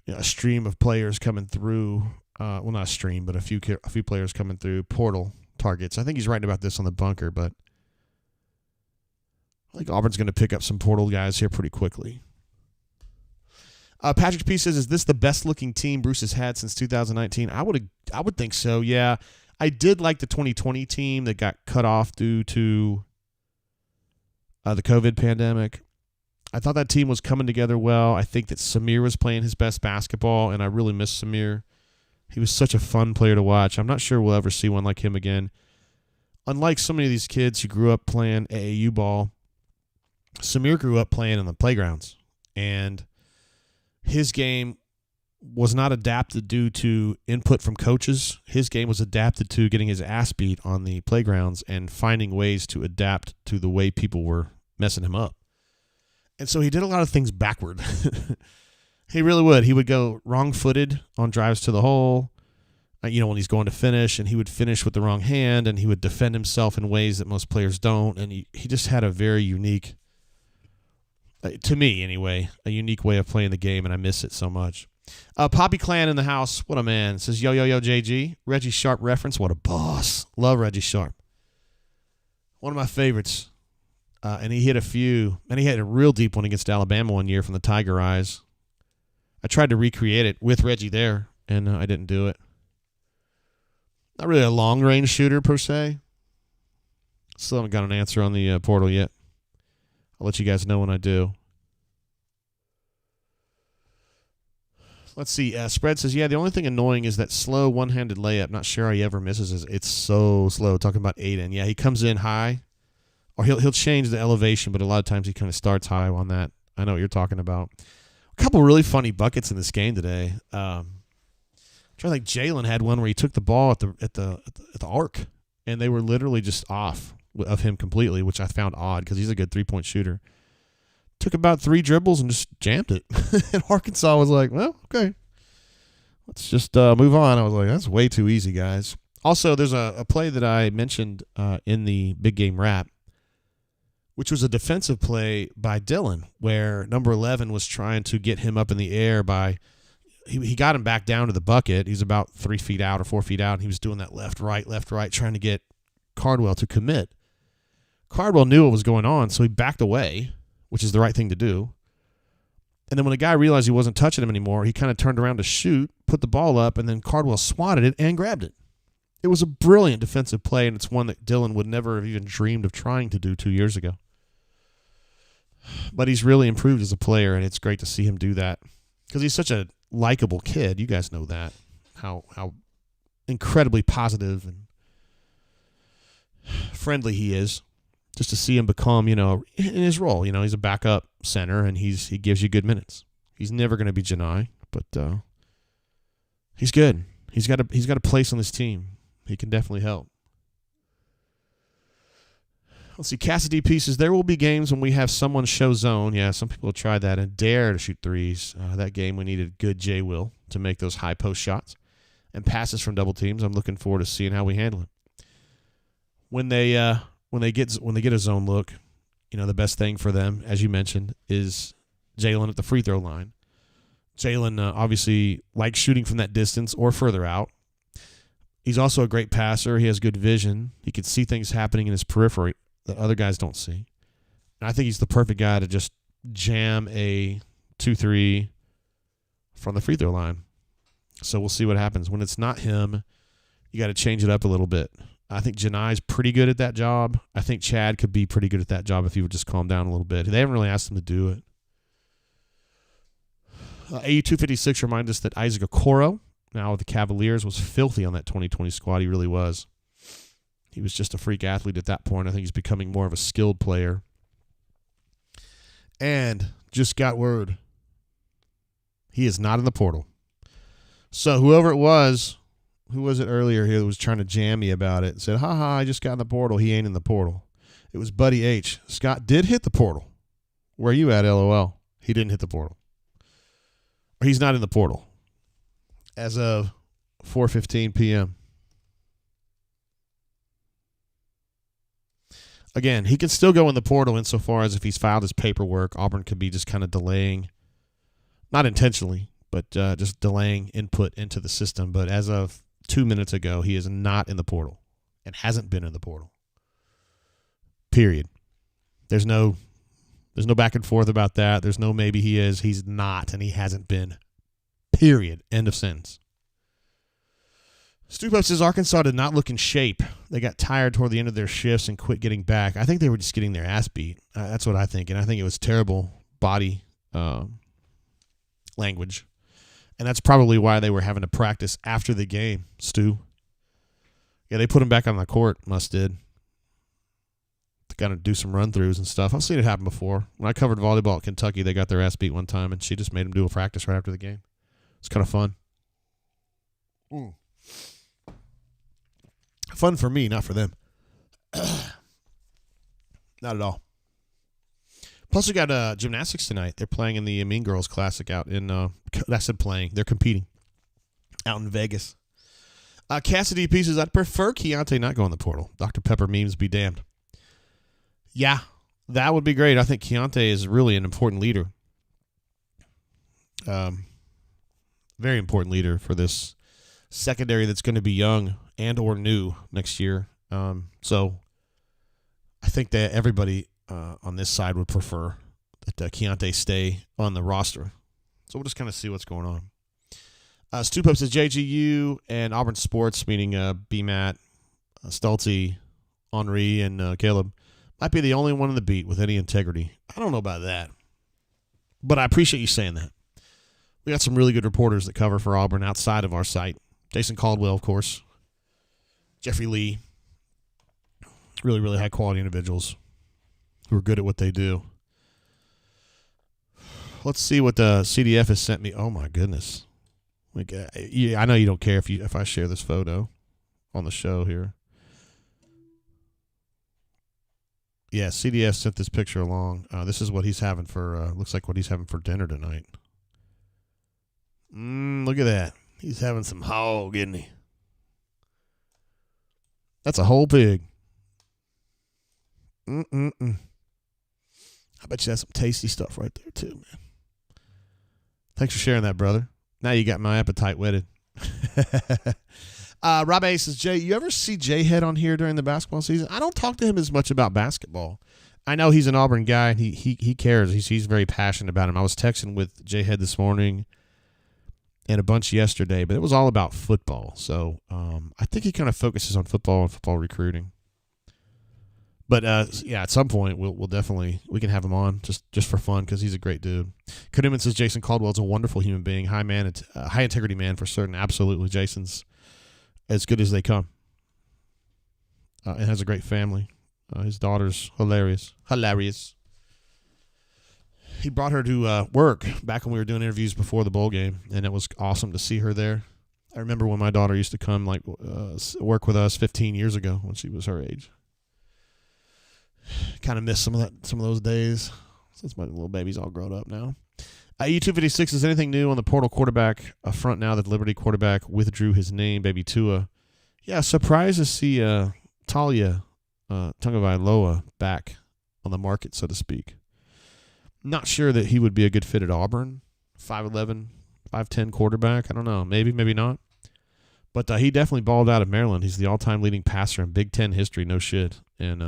a stream of players coming through. Well, not a stream, but a few players coming through portal targets. I think he's writing about this on the bunker, but I think Auburn's going to pick up some portal guys here pretty quickly. Patrick P says, is this the best-looking team Bruce has had since 2019? I would think so, yeah. I did like the 2020 team that got cut off due to the COVID pandemic. I thought that team was coming together well. I think that Samir was playing his best basketball, and I really miss Samir. He was such a fun player to watch. I'm not sure we'll ever see one like him again. Unlike so many of these kids who grew up playing AAU ball, Samir grew up playing in the playgrounds, and his game was not adapted due to input from coaches. His game was adapted to getting his ass beat on the playgrounds and finding ways to adapt to the way people were messing him up. And so he did a lot of things backward. He really would. He would go wrong-footed on drives to the hole, when he's going to finish, and he would finish with the wrong hand, and he would defend himself in ways that most players don't. And he just had a very unique, to me anyway, a unique way of playing the game, and I miss it so much. Poppy Clan in the house. What a man. Says, yo, JG. Reggie Sharp reference. What a boss. Love Reggie Sharp. One of my favorites. And he hit a few. And he had a real deep one against Alabama one year from the Tiger Eyes. I tried to recreate it with Reggie there, and I didn't do it. Not really a long-range shooter, per se. Still haven't got an answer on the portal yet. I'll let you guys know when I do. Let's see. Spread says, yeah, the only thing annoying is that slow one-handed layup. Not sure how he ever misses it. It's so slow. Talking about Aiden. Yeah, he comes in high, or he'll change the elevation, but a lot of times he kind of starts high on that. I know what you're talking about. A couple really funny buckets in this game today. I'm trying to think. Jalen had one where he took the ball at the arc, and they were literally just off of him completely, which I found odd because he's a good three-point shooter. Took about 3 dribbles and just jammed it. And Arkansas was like, well, okay. Let's just move on. I was like, that's way too easy, guys. Also, there's a play that I mentioned in the big game wrap, which was a defensive play by Dylan, where number 11 was trying to get him up in the air by he got him back down to the bucket. He's about 3 feet out or 4 feet out, and he was doing that left, right, trying to get Cardwell to commit. Cardwell knew what was going on, so he backed away, which is the right thing to do. And then when the guy realized he wasn't touching him anymore, he kind of turned around to shoot, put the ball up, and then Cardwell swatted it and grabbed it. It was a brilliant defensive play, and it's one that Dylan would never have even dreamed of trying to do 2 years ago. But he's really improved as a player, and it's great to see him do that because he's such a likable kid. You guys know that. How incredibly positive and friendly he is. Just to see him become, in his role, he's a backup center and he gives you good minutes. He's never going to be Janai, but he's good. He's got a place on this team. He can definitely help. Let's see, Cassidy pieces. There will be games when we have someone show zone. Yeah, some people have tried that and dare to shoot threes. That game we needed good J-Will to make those high post shots and passes from double teams. I'm looking forward to seeing how we handle it. When they get a zone look, the best thing for them, as you mentioned, is Jalen at the free throw line. Jalen obviously likes shooting from that distance or further out. He's also a great passer. He has good vision. He can see things happening in his periphery that other guys don't see. And I think he's the perfect guy to just jam a 2-3 from the free throw line. So we'll see what happens. When it's not him, you got to change it up a little bit. I think Janai's pretty good at that job. I think Chad could be pretty good at that job if he would just calm down a little bit. They haven't really asked him to do it. AU256 reminds us that Isaac Okoro, now with the Cavaliers, was filthy on that 2020 squad. He really was. He was just a freak athlete at that point. I think he's becoming more of a skilled player. And just got word, he is not in the portal. So whoever it was, who was it earlier here that was trying to jam me about it and said, I just got in the portal. He ain't in the portal. It was Buddy H. Scott did hit the portal. Where are you at, LOL? He didn't hit the portal. Or he's not in the portal as of 4:15 p.m. Again, he can still go in the portal insofar as if he's filed his paperwork, Auburn could be just kind of delaying, not intentionally, but just delaying input into the system. But as of 2 minutes ago, he is not in the portal and hasn't been in the portal. Period. There's no back and forth about that. There's no maybe he is. He's not, and he hasn't been. Period. End of sentence. Stupo says Arkansas did not look in shape. They got tired toward the end of their shifts and quit getting back. I think they were just getting their ass beat. That's what I think. And I think it was terrible body language. And that's probably why they were having to practice after the game, Stu. Yeah, they put him back on the court, Must did. To kind of do some run-throughs and stuff. I've seen it happen before. When I covered volleyball at Kentucky, they got their ass beat one time, and she just made them do a practice right after the game. It's kind of fun. Fun for me, not for them. Not at all. Plus, we got gymnastics tonight. They're playing in the Mean Girls Classic out in, I said playing. They're competing out in Vegas. Cassidy pieces, I'd prefer Keontae not go in the portal. Dr. Pepper memes be damned. Yeah, that would be great. I think Keontae is really an important leader. Very important leader for this secondary that's going to be young and or new next year. So I think that everybody on this side would prefer that Keontae stay on the roster. So we'll just kind of see what's going on. Stu Pope says JGU and Auburn Sports, meaning BMAT, Stulty, Henri, and Caleb, might be the only one in the beat with any integrity. I don't know about that, but I appreciate you saying that. We got some really good reporters that cover for Auburn outside of our site. Jason Caldwell, of course. Jeffrey Lee. Really, really high-quality individuals who are good at what they do. Let's see what the CDF has sent me. Oh, my goodness. Yeah, I know you don't care if I share this photo on the show here. Yeah, CDF sent this picture along. This is what he's having for, looks like what he's having for dinner tonight. Look at that. He's having some hog, isn't he? That's a whole pig. I bet you that's some tasty stuff right there, too, man. Thanks for sharing that, brother. Now you got my appetite whetted. Rob A says, Jay, you ever see J-Head on here during the basketball season? I don't talk to him as much about basketball. I know he's an Auburn guy, and he cares. He's very passionate about him. I was texting with J-Head this morning and a bunch yesterday, but it was all about football. So I think he kind of focuses on football and football recruiting. But yeah, at some point we'll definitely we can have him on just for fun because he's a great dude. Kaduman says Jason Caldwell's a wonderful human being, high integrity man for certain. Absolutely, Jason's as good as they come, and has a great family. His daughter's hilarious. He brought her to work back when we were doing interviews before the bowl game, and it was awesome to see her there. I remember when my daughter used to come work with us 15 years ago when she was her age. Kind of miss some of those days since my little baby's all grown up now. E256, is anything new on the portal quarterback front now that the Liberty quarterback withdrew his name, Baby Tua? Yeah, surprised to see Talia Tagovailoa back on the market, so to speak. Not sure that he would be a good fit at Auburn. 5'11", 5'10" quarterback. I don't know. Maybe, maybe not. But he definitely balled out of Maryland. He's the all-time leading passer in Big Ten history. No shit. And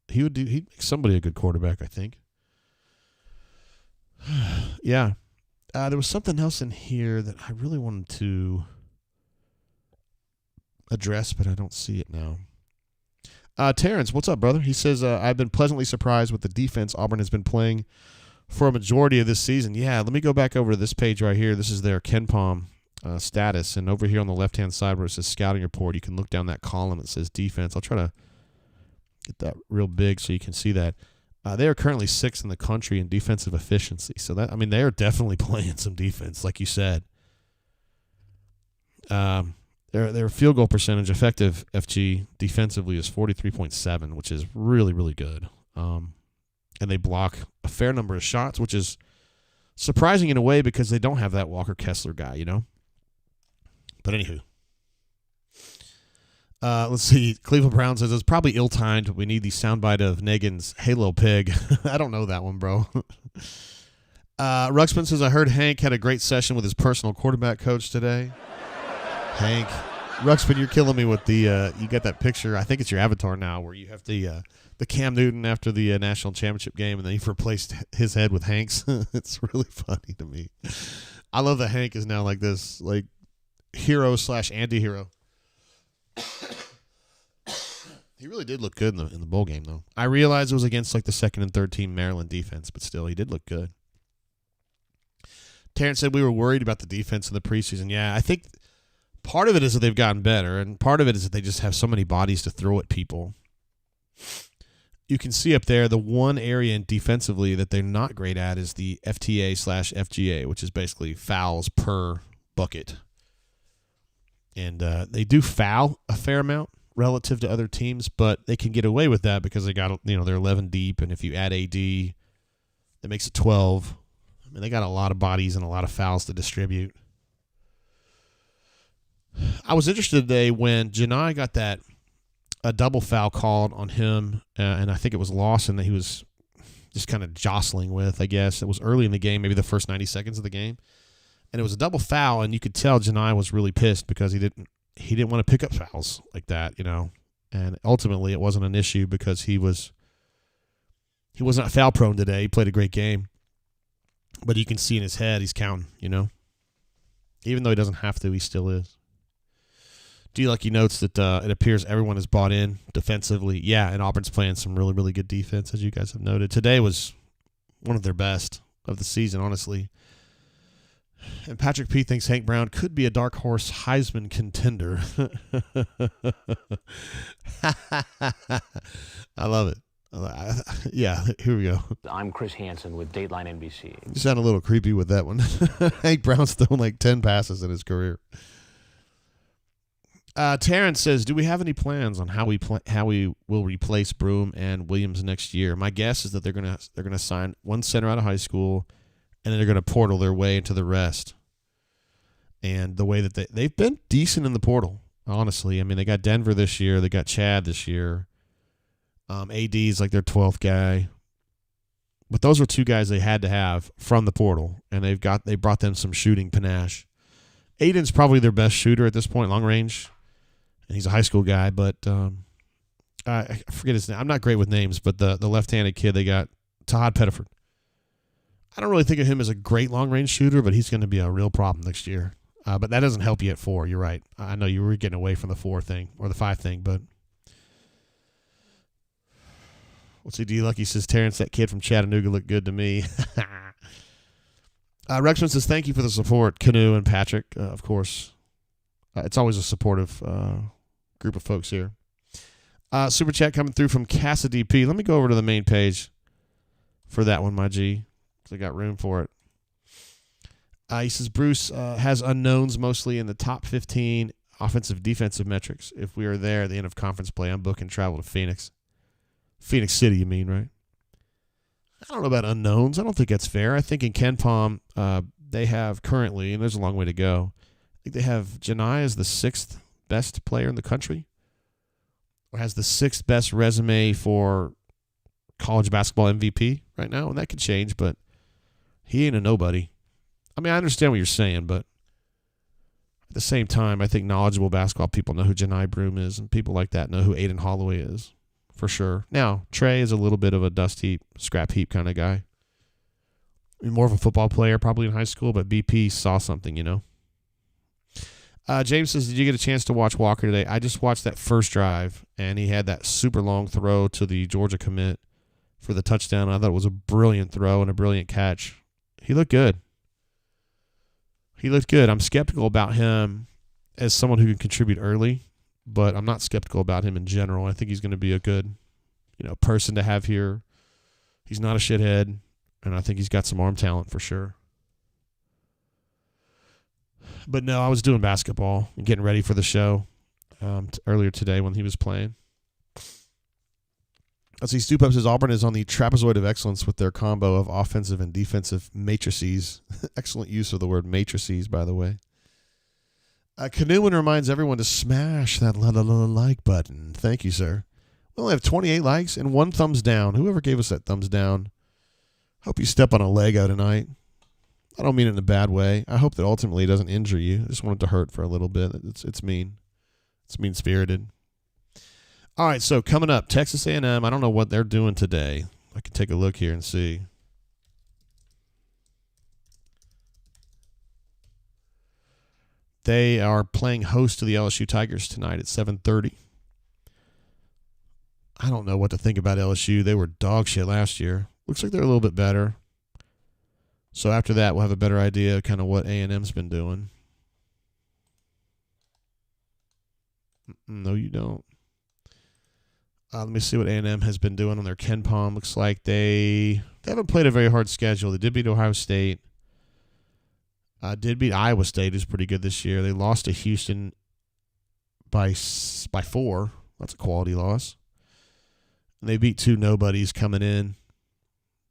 he'd make somebody a good quarterback, I think. Yeah. There was something else in here that I really wanted to address, but I don't see it now. Terrence, what's up, brother? He says, I've been pleasantly surprised with the defense Auburn has been playing for a majority of this season. Yeah, let me go back over to this page right here. This is their KenPom status. And over here on the left-hand side where it says scouting report, you can look down that column that says defense. I'll try to get that real big so you can see that. They are currently 6th in the country in defensive efficiency. So they are definitely playing some defense, like you said. Their field goal percentage, effective FG defensively, is 43.7, which is really, really good. And they block a fair number of shots, which is surprising in a way because they don't have that Walker Kessler guy, you know. But anywho. Let's see. Cleveland Brown says, it's probably ill-timed. We need the soundbite of Negan's Halo Pig. I don't know that one, bro. Ruxpin says, I heard Hank had a great session with his personal quarterback coach today. Hank. Ruxpin, you're killing me with the, you got that picture. I think it's your avatar now where you have the Cam Newton after the national championship game, and then you've replaced his head with Hank's. It's really funny to me. I love that Hank is now like this, like, hero/anti-hero. He really did look good in the bowl game, though. I realized it was against like the second and third team Maryland defense, but still, he did look good. Terrence said we were worried about the defense in the preseason. Yeah, I think part of it is that they've gotten better, and part of it is that they just have so many bodies to throw at people. You can see up there the one area defensively that they're not great at is the FTA/FGA, which is basically fouls per bucket. And they do foul a fair amount relative to other teams, but they can get away with that because they got, they're 11 deep, and if you add AD, that makes it 12. I mean, they got a lot of bodies and a lot of fouls to distribute. I was interested today when Janai got a double foul called on him, and I think it was Lawson that he was just kind of jostling with, I guess. It was early in the game, maybe the first 90 seconds of the game. And it was a double foul, and you could tell Janai was really pissed because he didn't want to pick up fouls like that, And ultimately, it wasn't an issue because he was not foul prone today. He played a great game, but you can see in his head he's counting, Even though he doesn't have to, he still is. D-Lucky notes that it appears everyone is bought in defensively. Yeah, and Auburn's playing some really, really good defense, as you guys have noted. Today was one of their best of the season, honestly. And Patrick P. thinks Hank Brown could be a dark horse Heisman contender. I love it. Yeah, here we go. I'm Chris Hansen with Dateline NBC. You sound a little creepy with that one. Hank Brown's thrown like 10 passes in his career. Terrence says, do we have any plans on how we will replace Broom and Williams next year? My guess is that they're gonna sign one center out of high school, and then they're gonna portal their way into the rest. And the way that they've been decent in the portal, honestly. I mean, they got Denver this year, they got Chad this year. AD is like their 12th guy, but those were two guys they had to have from the portal, and they brought them some shooting panache. Aiden's probably their best shooter at this point, long range. And he's a high school guy, but I forget his name. I'm not great with names, but the left-handed kid they got, Todd Pettiford. I don't really think of him as a great long-range shooter, but he's going to be a real problem next year. But that doesn't help you at 4. You're right. I know you were getting away from the 4 thing or the 5 thing, but Let's see. D-Lucky says, Terrence, that kid from Chattanooga looked good to me. Rexman says, thank you for the support, Canoe and Patrick, of course. It's always a supportive group of folks here. Super chat coming through from Cassidy P. Let me go over to the main page for that one, my G, because I got room for it. He says, Bruce has unknowns mostly in the top 15 offensive defensive metrics. If we are there at the end of conference play, I'm booking travel to Phoenix. Phoenix City, you mean, right? I don't know about unknowns. I don't think that's fair. I think in Ken Palm, they have currently, and there's a long way to go, I think they have Janai as the 6th best player in the country, or has the 6th best resume for college basketball MVP right now, and that could change, but he ain't a nobody. I mean, I understand what you're saying, but at the same time, I think knowledgeable basketball people know who Janai Broom is, and people like that know who Aiden Holloway is, for sure. Now, Trey is a little bit of a dust heap, scrap heap kind of guy. I mean, more of a football player probably in high school, but BP saw something, you know. James says, did you get a chance to watch Walker today? I just watched that first drive, and he had that super long throw to the Georgia commit for the touchdown. I thought it was a brilliant throw and a brilliant catch. He looked good. I'm skeptical about him as someone who can contribute early, but I'm not skeptical about him in general. I think he's going to be a good, person to have here. He's not a shithead, and I think he's got some arm talent for sure. But no, I was doing basketball and getting ready for the show earlier today when he was playing. Let's see, Stu Pup says Auburn is on the trapezoid of excellence with their combo of offensive and defensive matrices. Excellent use of the word matrices, by the way. Canoeman reminds everyone to smash that like button. Thank you, sir. We only have 28 likes and 1 thumbs down. Whoever gave us that thumbs down, hope you step on a Lego tonight. I don't mean it in a bad way. I hope that ultimately it doesn't injure you. I just want it to hurt for a little bit. It's mean. It's mean-spirited. All right, so coming up, Texas A&M. I don't know what they're doing today. I can take a look here and see. They are playing host to the LSU Tigers tonight at 7:30. I don't know what to think about LSU. They were dog shit last year. Looks like they're a little bit better. So after that, we'll have a better idea of kind of what A&M's been doing. No, you don't. Let me see what A&M has been doing on their Ken Palm. Looks like they haven't played a very hard schedule. They did beat Ohio State. Did beat Iowa State, who's pretty good this year. They lost to Houston by 4. That's a quality loss. And they beat 2 nobodies coming in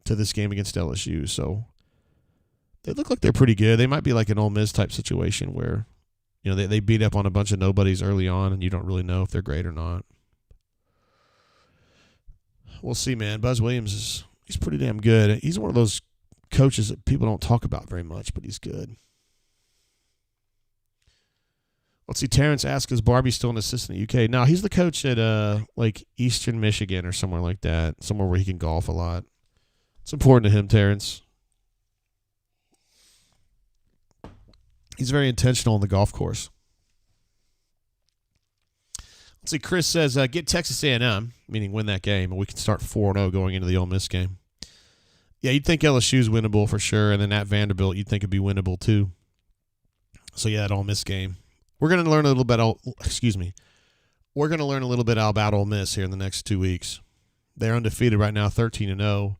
to this game against LSU. So they look like they're pretty good. They might be like an Ole Miss type situation where, they beat up on a bunch of nobodies early on and you don't really know if they're great or not. We'll see, man. Buzz Williams he's pretty damn good. He's one of those coaches that people don't talk about very much, but he's good. Let's see. Terrence asks, is Barbie still an assistant at UK? No, he's the coach at like Eastern Michigan or somewhere like that, somewhere where he can golf a lot. It's important to him, Terrence. He's very intentional on the golf course. Let's see, Chris says, get Texas A&M, meaning win that game, and we can start 4-0 going into the Ole Miss game. Yeah, you'd think LSU's winnable for sure, and then at Vanderbilt, you'd think it'd be winnable too. So, yeah, that Ole Miss game. We're going to learn a little bit, We're going to learn a little bit about Ole Miss here in the next 2 weeks. They're undefeated right now, 13-0.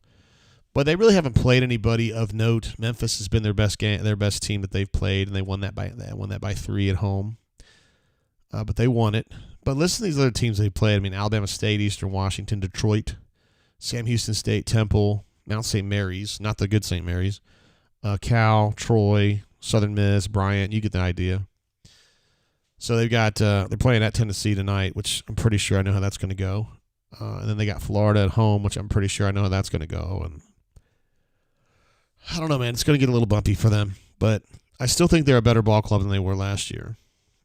But they really haven't played anybody of note. Memphis has been their best game, their best team that they've played, and they won that by 3 at home. But they won it. But listen to these other teams they played. I mean, Alabama State, Eastern Washington, Detroit, Sam Houston State, Temple, Mount St. Mary's, not the good St. Mary's, Cal, Troy, Southern Miss, Bryant. You get the idea. So they've got they're playing at Tennessee tonight, which I'm pretty sure I know how that's going to go. And then they got Florida at home, which I'm pretty sure I know how that's going to go. And I don't know, man. It's going to get a little bumpy for them. But I still think they're a better ball club than they were last year.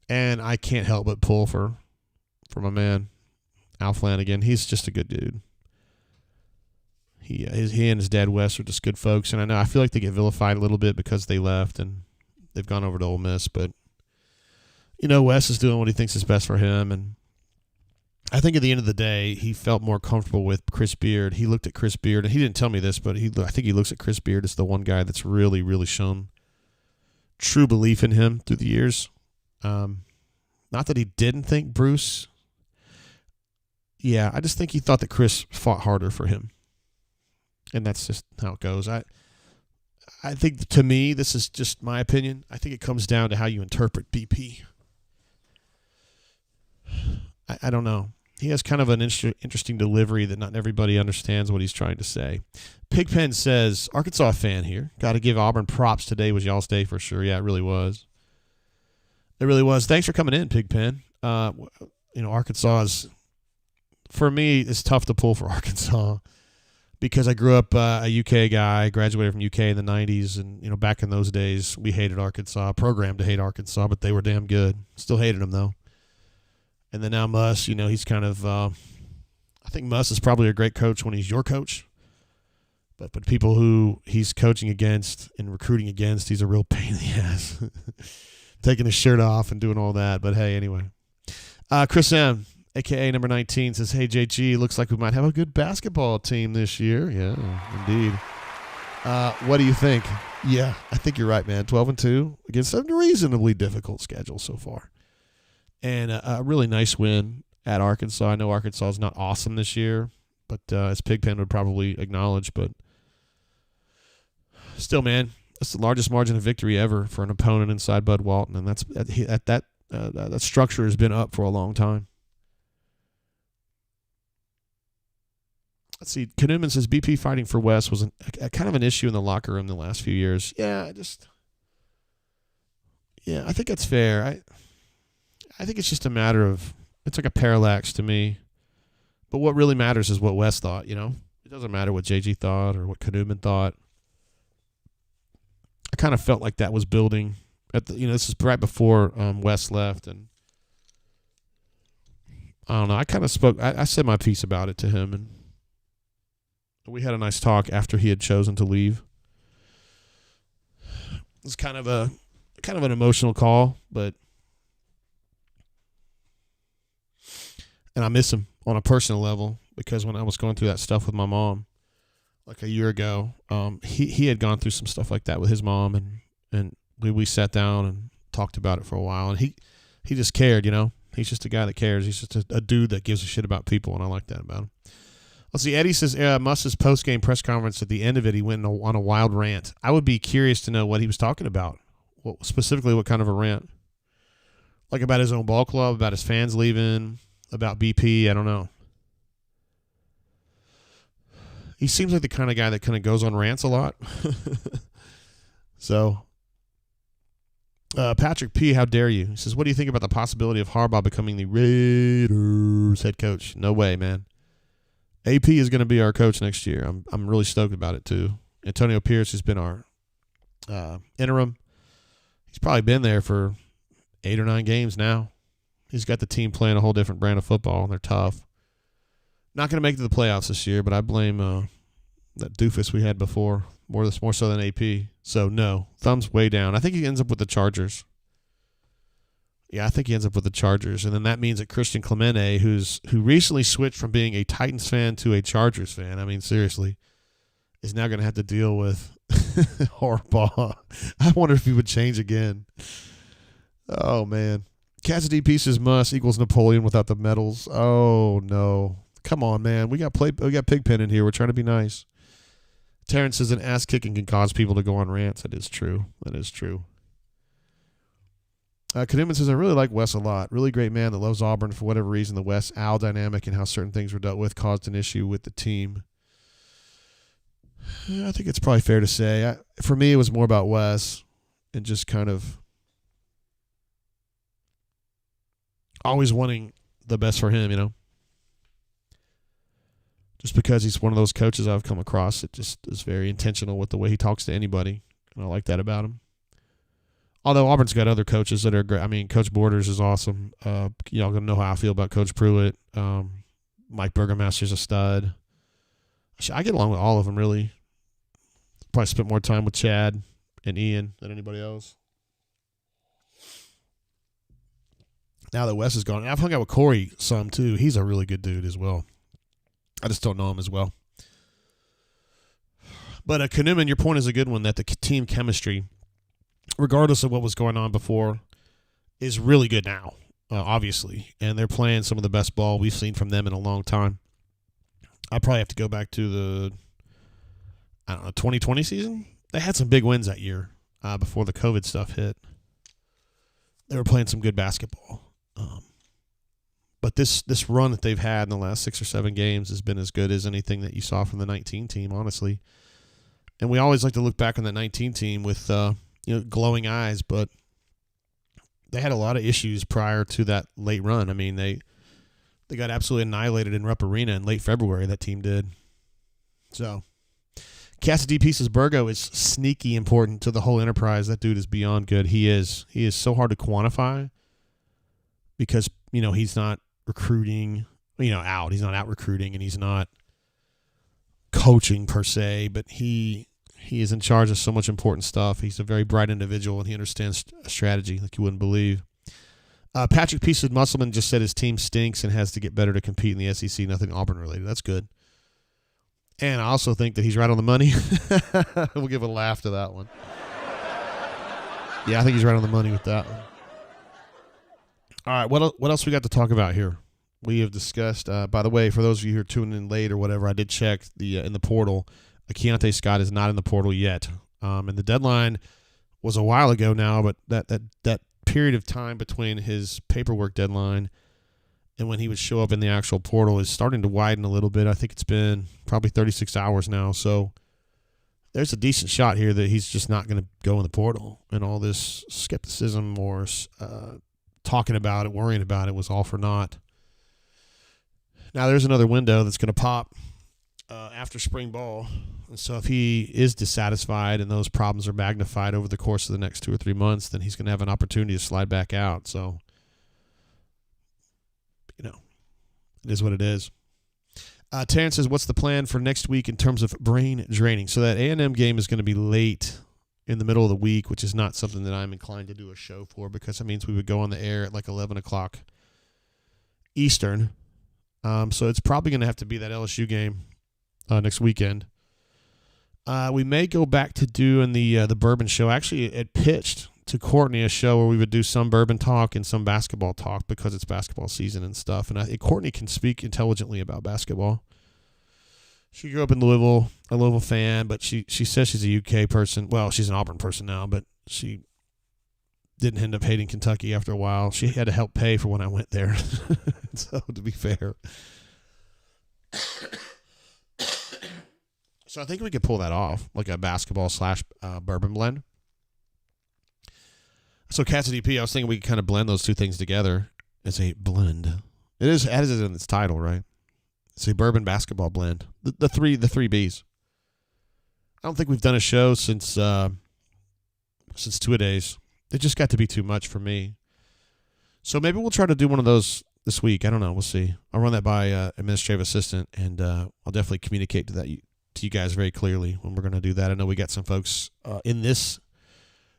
And I can't help but pull for my man, Al Flanagan. He's just a good dude. He and his dad, Wes, are just good folks. And I feel like they get vilified a little bit because they left and they've gone over to Ole Miss. But, Wes is doing what he thinks is best for him. And I think at the end of the day, he felt more comfortable with Chris Beard. He looked at Chris Beard, and he didn't tell me this, but I think he looks at Chris Beard as the one guy that's really, really shown true belief in him through the years. Not that he didn't think Bruce. Yeah, I just think he thought that Chris fought harder for him. And that's just how it goes. I think, to me, this is just my opinion. I think it comes down to how you interpret BP. I don't know. He has kind of an interesting delivery that not everybody understands what he's trying to say. Pigpen says, Arkansas fan here. Got to give Auburn props. Today was y'all's day for sure. Yeah, it really was. It really was. Thanks for coming in, Pigpen. Arkansas is, for me, it's tough to pull for Arkansas because I grew up a UK guy, graduated from UK in the 90s, and, back in those days, we hated Arkansas, programmed to hate Arkansas, but they were damn good. Still hated them, though. And then now Muss, he's kind of I think Muss is probably a great coach when he's your coach. But people who he's coaching against and recruiting against, he's a real pain in the ass. Taking his shirt off and doing all that. But, hey, anyway. Chris M., a.k.a. number 19, says, hey, JG, looks like we might have a good basketball team this year. Yeah, indeed. What do you think? Yeah, I think you're right, man. 12-2 against a reasonably difficult schedule so far. And a really nice win at Arkansas. I know Arkansas is not awesome this year, but as Pigpen would probably acknowledge. But still, man, that's the largest margin of victory ever for an opponent inside Bud Walton, and that structure has been up for a long time. Let's see. Kanuman says BP fighting for Wes was a kind of an issue in the locker room the last few years. Yeah, I think that's fair. I think it's just a matter of, it's like a parallax to me. But what really matters is what Wes thought, It doesn't matter what JG thought or what Kanuman thought. I kind of felt like that was building this is right before Wes left, and I don't know. I kind of spoke. I said my piece about it to him, and we had a nice talk after he had chosen to leave. It was kind of an emotional call, but. And I miss him on a personal level because when I was going through that stuff with my mom like a year ago, he had gone through some stuff like that with his mom, and we sat down and talked about it for a while, and he just cared, He's just a guy that cares. He's just a dude that gives a shit about people, and I like that about him. Let's see. Eddie says Muss's post-game press conference, at the end of it, he went on a wild rant. I would be curious to know what he was talking about, specifically what kind of a rant. Like about his own ball club, about his fans leaving, about BP, I don't know. He seems like the kind of guy that kind of goes on rants a lot. So, Patrick P., how dare you? He says, what do you think about the possibility of Harbaugh becoming the Raiders head coach? No way, man. AP is going to be our coach next year. I'm really stoked about it, too. Antonio Pierce has been our interim. He's probably been there for 8 or 9 games now. He's got the team playing a whole different brand of football, and they're tough. Not going to make it to the playoffs this year, but I blame that doofus we had before, more so than AP. So, no, thumbs way down. I think he ends up with the Chargers. Yeah, I think he ends up with the Chargers. And then that means that Christian Clemente, who recently switched from being a Titans fan to a Chargers fan, I mean, seriously, is now going to have to deal with Harbaugh. I wonder if he would change again. Oh, man. Cassidy Pieces Muss equals Napoleon without the medals. Oh, no. Come on, man. We got Pigpen in here. We're trying to be nice. Terrence says an ass kicking can cause people to go on rants. That is true. Kanuman says, I really like Wes a lot. Really great man that loves Auburn. For whatever reason, the Wes-Al dynamic and how certain things were dealt with caused an issue with the team. I think it's probably fair to say. For me, it was more about Wes and just kind of always wanting the best for him, Just because he's one of those coaches I've come across, it just is very intentional with the way he talks to anybody, and I like that about him. Although Auburn's got other coaches that are great. I mean, Coach Borders is awesome. Y'all gonna know how I feel about Coach Pruitt. Mike Burgermaster's a stud. I get along with all of them, really. Probably spent more time with Chad and Ian than anybody else. now that Wes is gone. And I've hung out with Corey some too. He's a really good dude as well. I just don't know him as well. But Knuman, your point is a good one, that the team chemistry, regardless of what was going on before, is really good now, obviously. And they're playing some of the best ball we've seen from them in a long time. I probably have to go back to the, 2020 season. They had some big wins that year before the COVID stuff hit. They were playing some good basketball. But this run that they've had in the last 6 or 7 games has been as good as anything that you saw from the 19 team, honestly. And we always like to look back on that 19 team with glowing eyes, but they had a lot of issues prior to that late run. I mean, they got absolutely annihilated in Rupp Arena in late February, that team did. So, Cassidy Pieces Burgo is sneaky important to the whole enterprise. That dude is beyond good. He is so hard to quantify because, he's not recruiting, out. He's not out recruiting, and he's not coaching per se, but he is in charge of so much important stuff. He's a very bright individual, and he understands strategy like you wouldn't believe. Patrick Pieces Musselman just said his team stinks and has to get better to compete in the SEC. Nothing Auburn related. That's good. And I also think that he's right on the money. We'll give a laugh to that one. Yeah, I think he's right on the money with that one. All right, what else we got to talk about here? We have discussed, by the way, for those of you who are tuning in late or whatever, I did check in the portal. Keontae Scott is not in the portal yet. And the deadline was a while ago now, but that period of time between his paperwork deadline and when he would show up in the actual portal is starting to widen a little bit. I think it's been probably 36 hours now. So there's a decent shot here that he's just not going to go in the portal. And all this skepticism or talking about it, worrying about it was all for naught. Now there's another window that's going to pop after spring ball. And so if he is dissatisfied and those problems are magnified over the course of the next 2 or 3 months, then he's going to have an opportunity to slide back out. So, it is what it is. Terrence says, what's the plan for next week in terms of brain draining? So that A&M game is going to be late in the middle of the week, which is not something that I'm inclined to do a show for because that means we would go on the air at like 11 o'clock Eastern. So it's probably going to have to be that LSU game next weekend. We may go back to doing the Bourbon show. Actually, it pitched to Courtney a show where we would do some Bourbon talk and some basketball talk because it's basketball season and stuff. And I think Courtney can speak intelligently about basketball. She grew up in Louisville, a Louisville fan, but she says she's a UK person. Well, she's an Auburn person now, but she didn't end up hating Kentucky after a while. She had to help pay for when I went there. So, to be fair. So I think we could pull that off, like a basketball / bourbon blend. So Cassidy P, I was thinking we could kind of blend those two things together as a blend. It is as in its title, right? It's a bourbon basketball blend. The three Bs. I don't think we've done a show since two-a-days. It just got to be too much for me. So maybe we'll try to do one of those this week. I don't know. We'll see. I'll run that by administrative assistant, and I'll definitely communicate to you guys very clearly when we're going to do that. I know we got some folks in this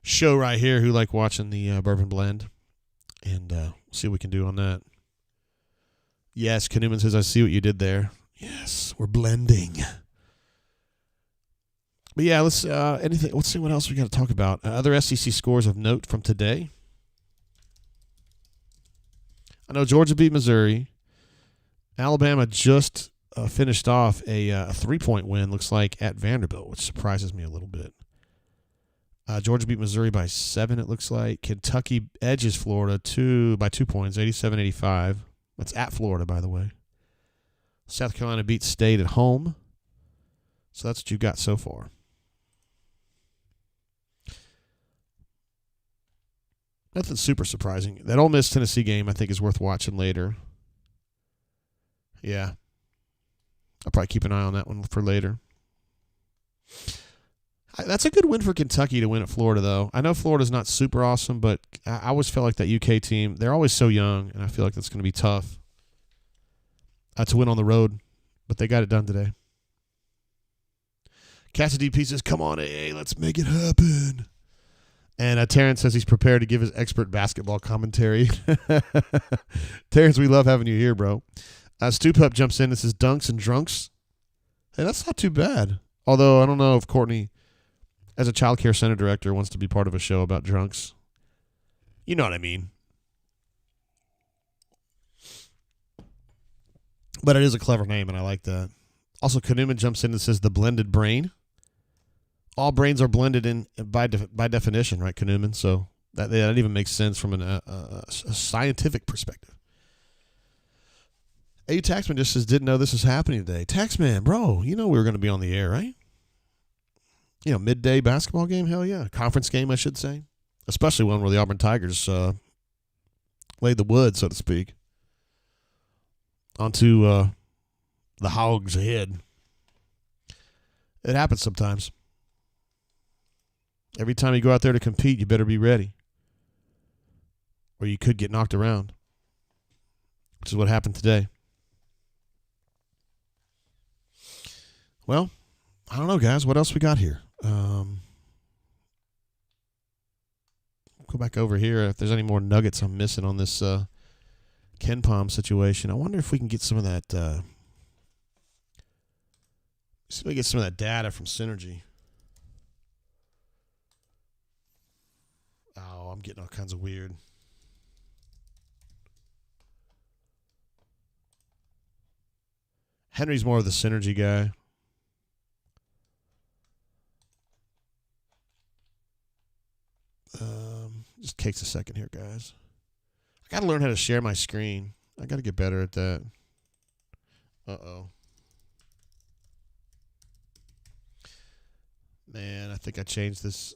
show right here who like watching the bourbon blend, and see what we can do on that. Yes, Knuman says, I see what you did there. Yes, we're blending. But yeah, let's see what else we got to talk about. Other SEC scores of note from today. I know Georgia beat Missouri. Alabama just finished off a 3-point win, looks like, at Vanderbilt, which surprises me a little bit. Georgia beat Missouri by 7, it looks like. Kentucky edges Florida by 2 points, 87-85. That's at Florida, by the way. South Carolina beat State at home. So that's what you've got so far. Nothing super surprising. That Ole Miss-Tennessee game, I think, is worth watching later. Yeah. I'll probably keep an eye on that one for later. That's a good win for Kentucky to win at Florida, though. I know Florida's not super awesome, but I always felt like that UK team, they're always so young, and I feel like that's going to be tough to win on the road, but they got it done today. Cassidy P says, come on, AA, let's make it happen. And Terrence says he's prepared to give his expert basketball commentary. Terrence, we love having you here, bro. Stu Pup jumps in and says dunks and drunks. Hey, that's not too bad. Although I don't know if Courtney, as a child care center director, wants to be part of a show about drunks. You know what I mean. But it is a clever name, and I like that. Also, Kanuman jumps in and says the blended brain. All brains are blended in by definition, right, Kanuman? So that even makes sense from a scientific perspective. A Taxman just says, didn't know this was happening today. Taxman, bro, you know we were going to be on the air, right? You know, midday basketball game, hell yeah. Conference game, I should say. Especially one where the Auburn Tigers laid the wood, so to speak, onto the Hogs ahead. It happens sometimes. Every time you go out there to compete, you better be ready. Or you could get knocked around, which is what happened today. Well, I don't know, guys. What else we got here? Go back over here. If there's any more nuggets I'm missing on this Ken Palm situation, I wonder if we can get some of that. See if we get some of that data from Synergy. Oh, I'm getting all kinds of weird. Henry's more of the Synergy guy. Just takes a second here, guys. I got to learn how to share my screen. I got to get better at that. Uh-oh. Man, I think I changed this.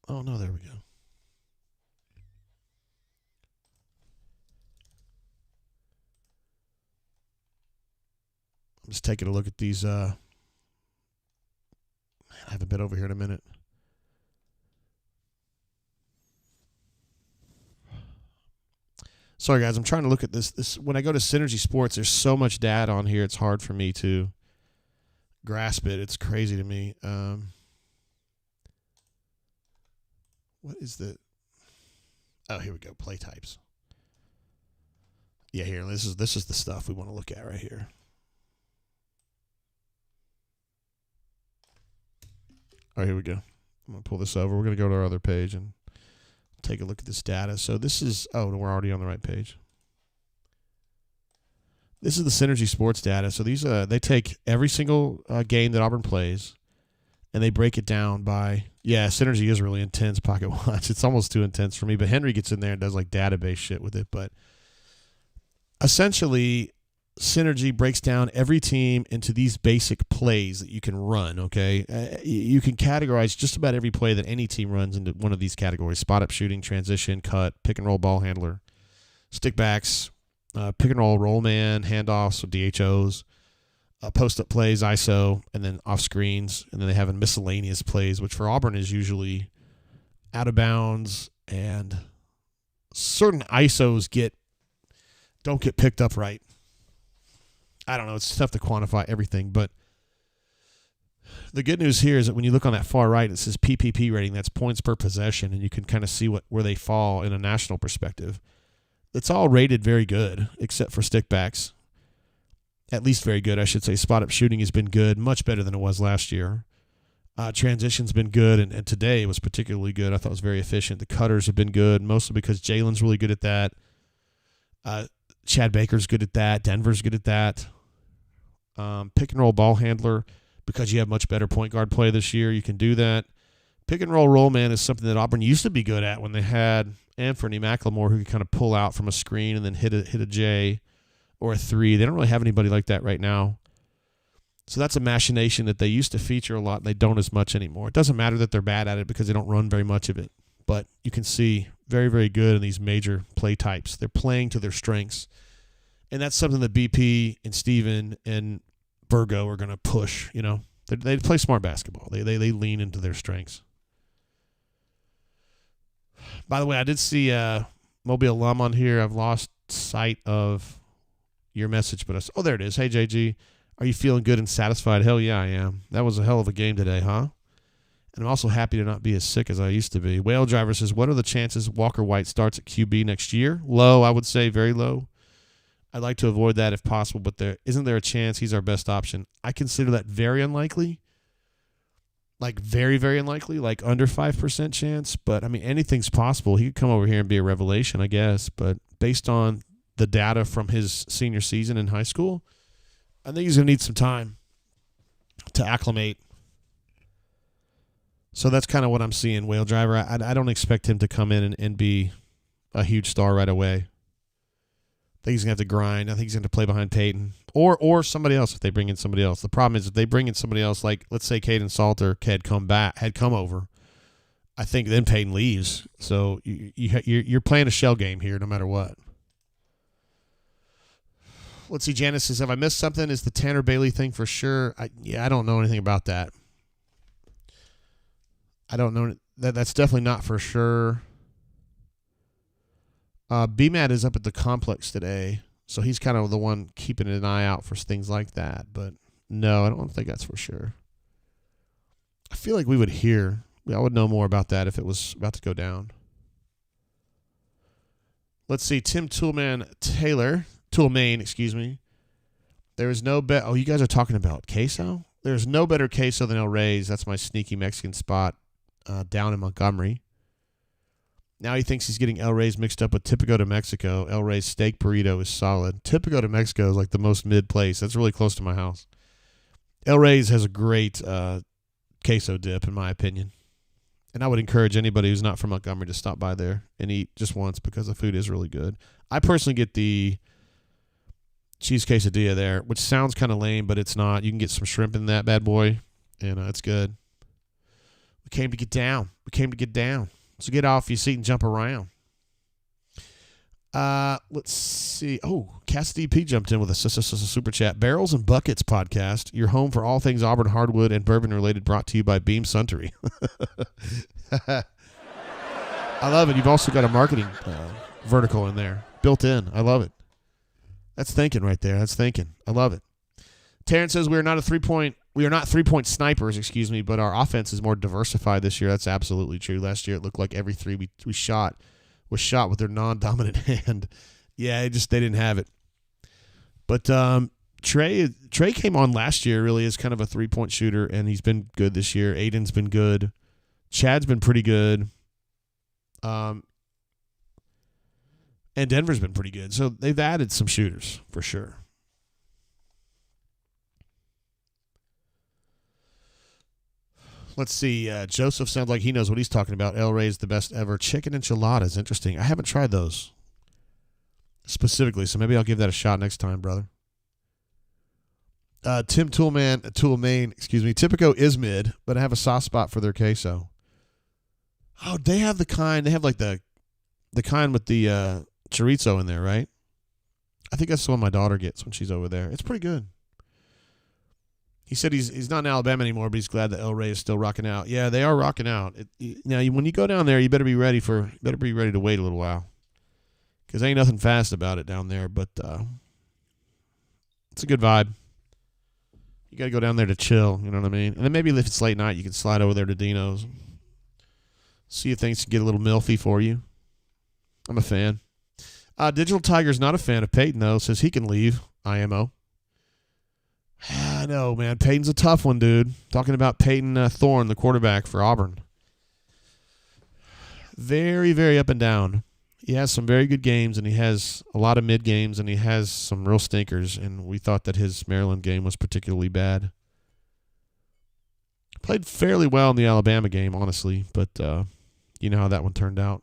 Oh, no, there we go. I'm just taking a look at these. Man, I haven't been over here in a minute. Sorry, guys. I'm trying to look at this. When I go to Synergy Sports, there's so much data on here. It's hard for me to grasp it. It's crazy to me. What is the? Oh, here we go. Play types. Yeah, here. This is the stuff we want to look at right here. All right, here we go. I'm gonna pull this over. We're gonna go to our other page and take a look at this data. So this is, oh, we're already on the right page. This is the Synergy Sports data. So these, they take every single game that Auburn plays, and they break it down by, yeah, Synergy is really intense, Pocket Watch. It's almost too intense for me, but Henry gets in there and does like database shit with it. But essentially, Synergy breaks down every team into these basic plays that you can run, okay? You can categorize just about every play that any team runs into one of these categories: spot-up shooting, transition, cut, pick-and-roll ball handler, stickbacks, pick-and-roll roll man, handoffs, so DHOs, post-up plays, ISO, and then off screens. And then they have miscellaneous plays, which for Auburn is usually out of bounds, and certain ISOs don't get picked up right. I don't know. It's tough to quantify everything, but the good news here is that when you look on that far right, it says PPP rating. That's points per possession, and you can kind of see where they fall in a national perspective. It's all rated very good, except for stickbacks. At least very good, I should say. Spot-up shooting has been good, much better than it was last year. Transition's been good, and today was particularly good. I thought it was very efficient. The cutters have been good, mostly because Jalen's really good at that. Chad Baker's good at that. Denver's good at that. Pick-and-roll ball handler, because you have much better point guard play this year, you can do that. Pick-and-roll roll man is something that Auburn used to be good at when they had Anthony McLemore, who could kind of pull out from a screen and then hit a J or a three. They don't really have anybody like that right now. So that's a machination that they used to feature a lot, and they don't as much anymore. It doesn't matter that they're bad at it because they don't run very much of it. But you can see very, very good in these major play types. They're playing to their strengths. And that's something that BP and Steven and Virgo are going to push, you know. They play smart basketball. They lean into their strengths. By the way, I did see Mobile Alum on here. I've lost sight of your message, but oh, there it is. Hey, JG, are you feeling good and satisfied? Hell yeah, I am. That was a hell of a game today, huh? And I'm also happy to not be as sick as I used to be. Whale Driver says, what are the chances Walker White starts at QB next year? Low, I would say, very low. I'd like to avoid that if possible, but isn't there a chance he's our best option? I consider that very unlikely. Like very, very unlikely, like under 5% chance. But, I mean, anything's possible. He could come over here and be a revelation, I guess. But based on the data from his senior season in high school, I think he's going to need some time to acclimate. So that's kind of what I'm seeing, Whale Driver. I don't expect him to come in and be a huge star right away. I think he's going to have to grind. I think he's going to play behind Peyton or somebody else if they bring in somebody else. The problem is if they bring in somebody else, like let's say Caden Salter had come over, I think then Peyton leaves. So you're playing a shell game here no matter what. Let's see, Janice says, have I missed something? Is the Tanner Bailey thing for sure? I don't know anything about that. I don't know. That's definitely not for sure. BMAT is up at the complex today, so he's kind of the one keeping an eye out for things like that. But no, I don't think that's for sure. I feel like we would hear. I would know more about that if it was about to go down. Let's see. Tim Toolman excuse me. There is no bet. Oh, you guys are talking about queso? There's no better queso than El Rey's. That's my sneaky Mexican spot. Down in Montgomery. Now he thinks he's getting El Rey's mixed up with Tipico de Mexico. El Rey's steak burrito is solid. Tipico de Mexico is like the most mid place. That's really close to my house. El Rey's has a great queso dip, in my opinion. And I would encourage anybody who's not from Montgomery to stop by there and eat just once because the food is really good. I personally get the cheese quesadilla there, which sounds kind of lame, but it's not. You can get some shrimp in that bad boy, and it's good. We came to get down. So get off your seat and jump around. Let's see. Oh, Cassidy P jumped in with a super chat. Barrels and Buckets podcast, your home for all things Auburn hardwood and bourbon related, brought to you by Beam Suntory. I love it. You've also got a marketing vertical in there, built in. I love it. That's thinking right there. That's thinking. I love it. Terrence says we are not three-point snipers, but our offense is more diversified this year. That's absolutely true. Last year it looked like every three we shot was shot with their non-dominant hand. Yeah, they didn't have it. But Trey came on last year really as kind of a three-point shooter, and he's been good this year. Aiden's been good. Chad's been pretty good. And Denver's been pretty good. So they've added some shooters for sure. Let's see. Joseph sounds like he knows what he's talking about. El Rey's the best ever. Chicken enchiladas. Interesting. I haven't tried those specifically, so maybe I'll give that a shot next time, brother. Tim Toolmain, Tipico is mid, but I have a soft spot for their queso. Oh, they have the kind. They have like the kind with the chorizo in there, right? I think that's the one my daughter gets when she's over there. It's pretty good. He said he's not in Alabama anymore, but he's glad that El Rey is still rocking out. Yeah, they are rocking out. Now, when you go down there, you better be ready to wait a little while, because ain't nothing fast about it down there. But it's a good vibe. You got to go down there to chill. You know what I mean? And then maybe if it's late night, you can slide over there to Dino's. See if things can get a little milfy for you. I'm a fan. Digital Tiger's not a fan of Peyton though. Says he can leave. IMO. I know, man. Peyton's a tough one, dude. Talking about Peyton Thorne, the quarterback for Auburn. Very, very up and down. He has some very good games, and he has a lot of mid games, and he has some real stinkers, and we thought that his Maryland game was particularly bad. Played fairly well in the Alabama game, honestly, but you know how that one turned out.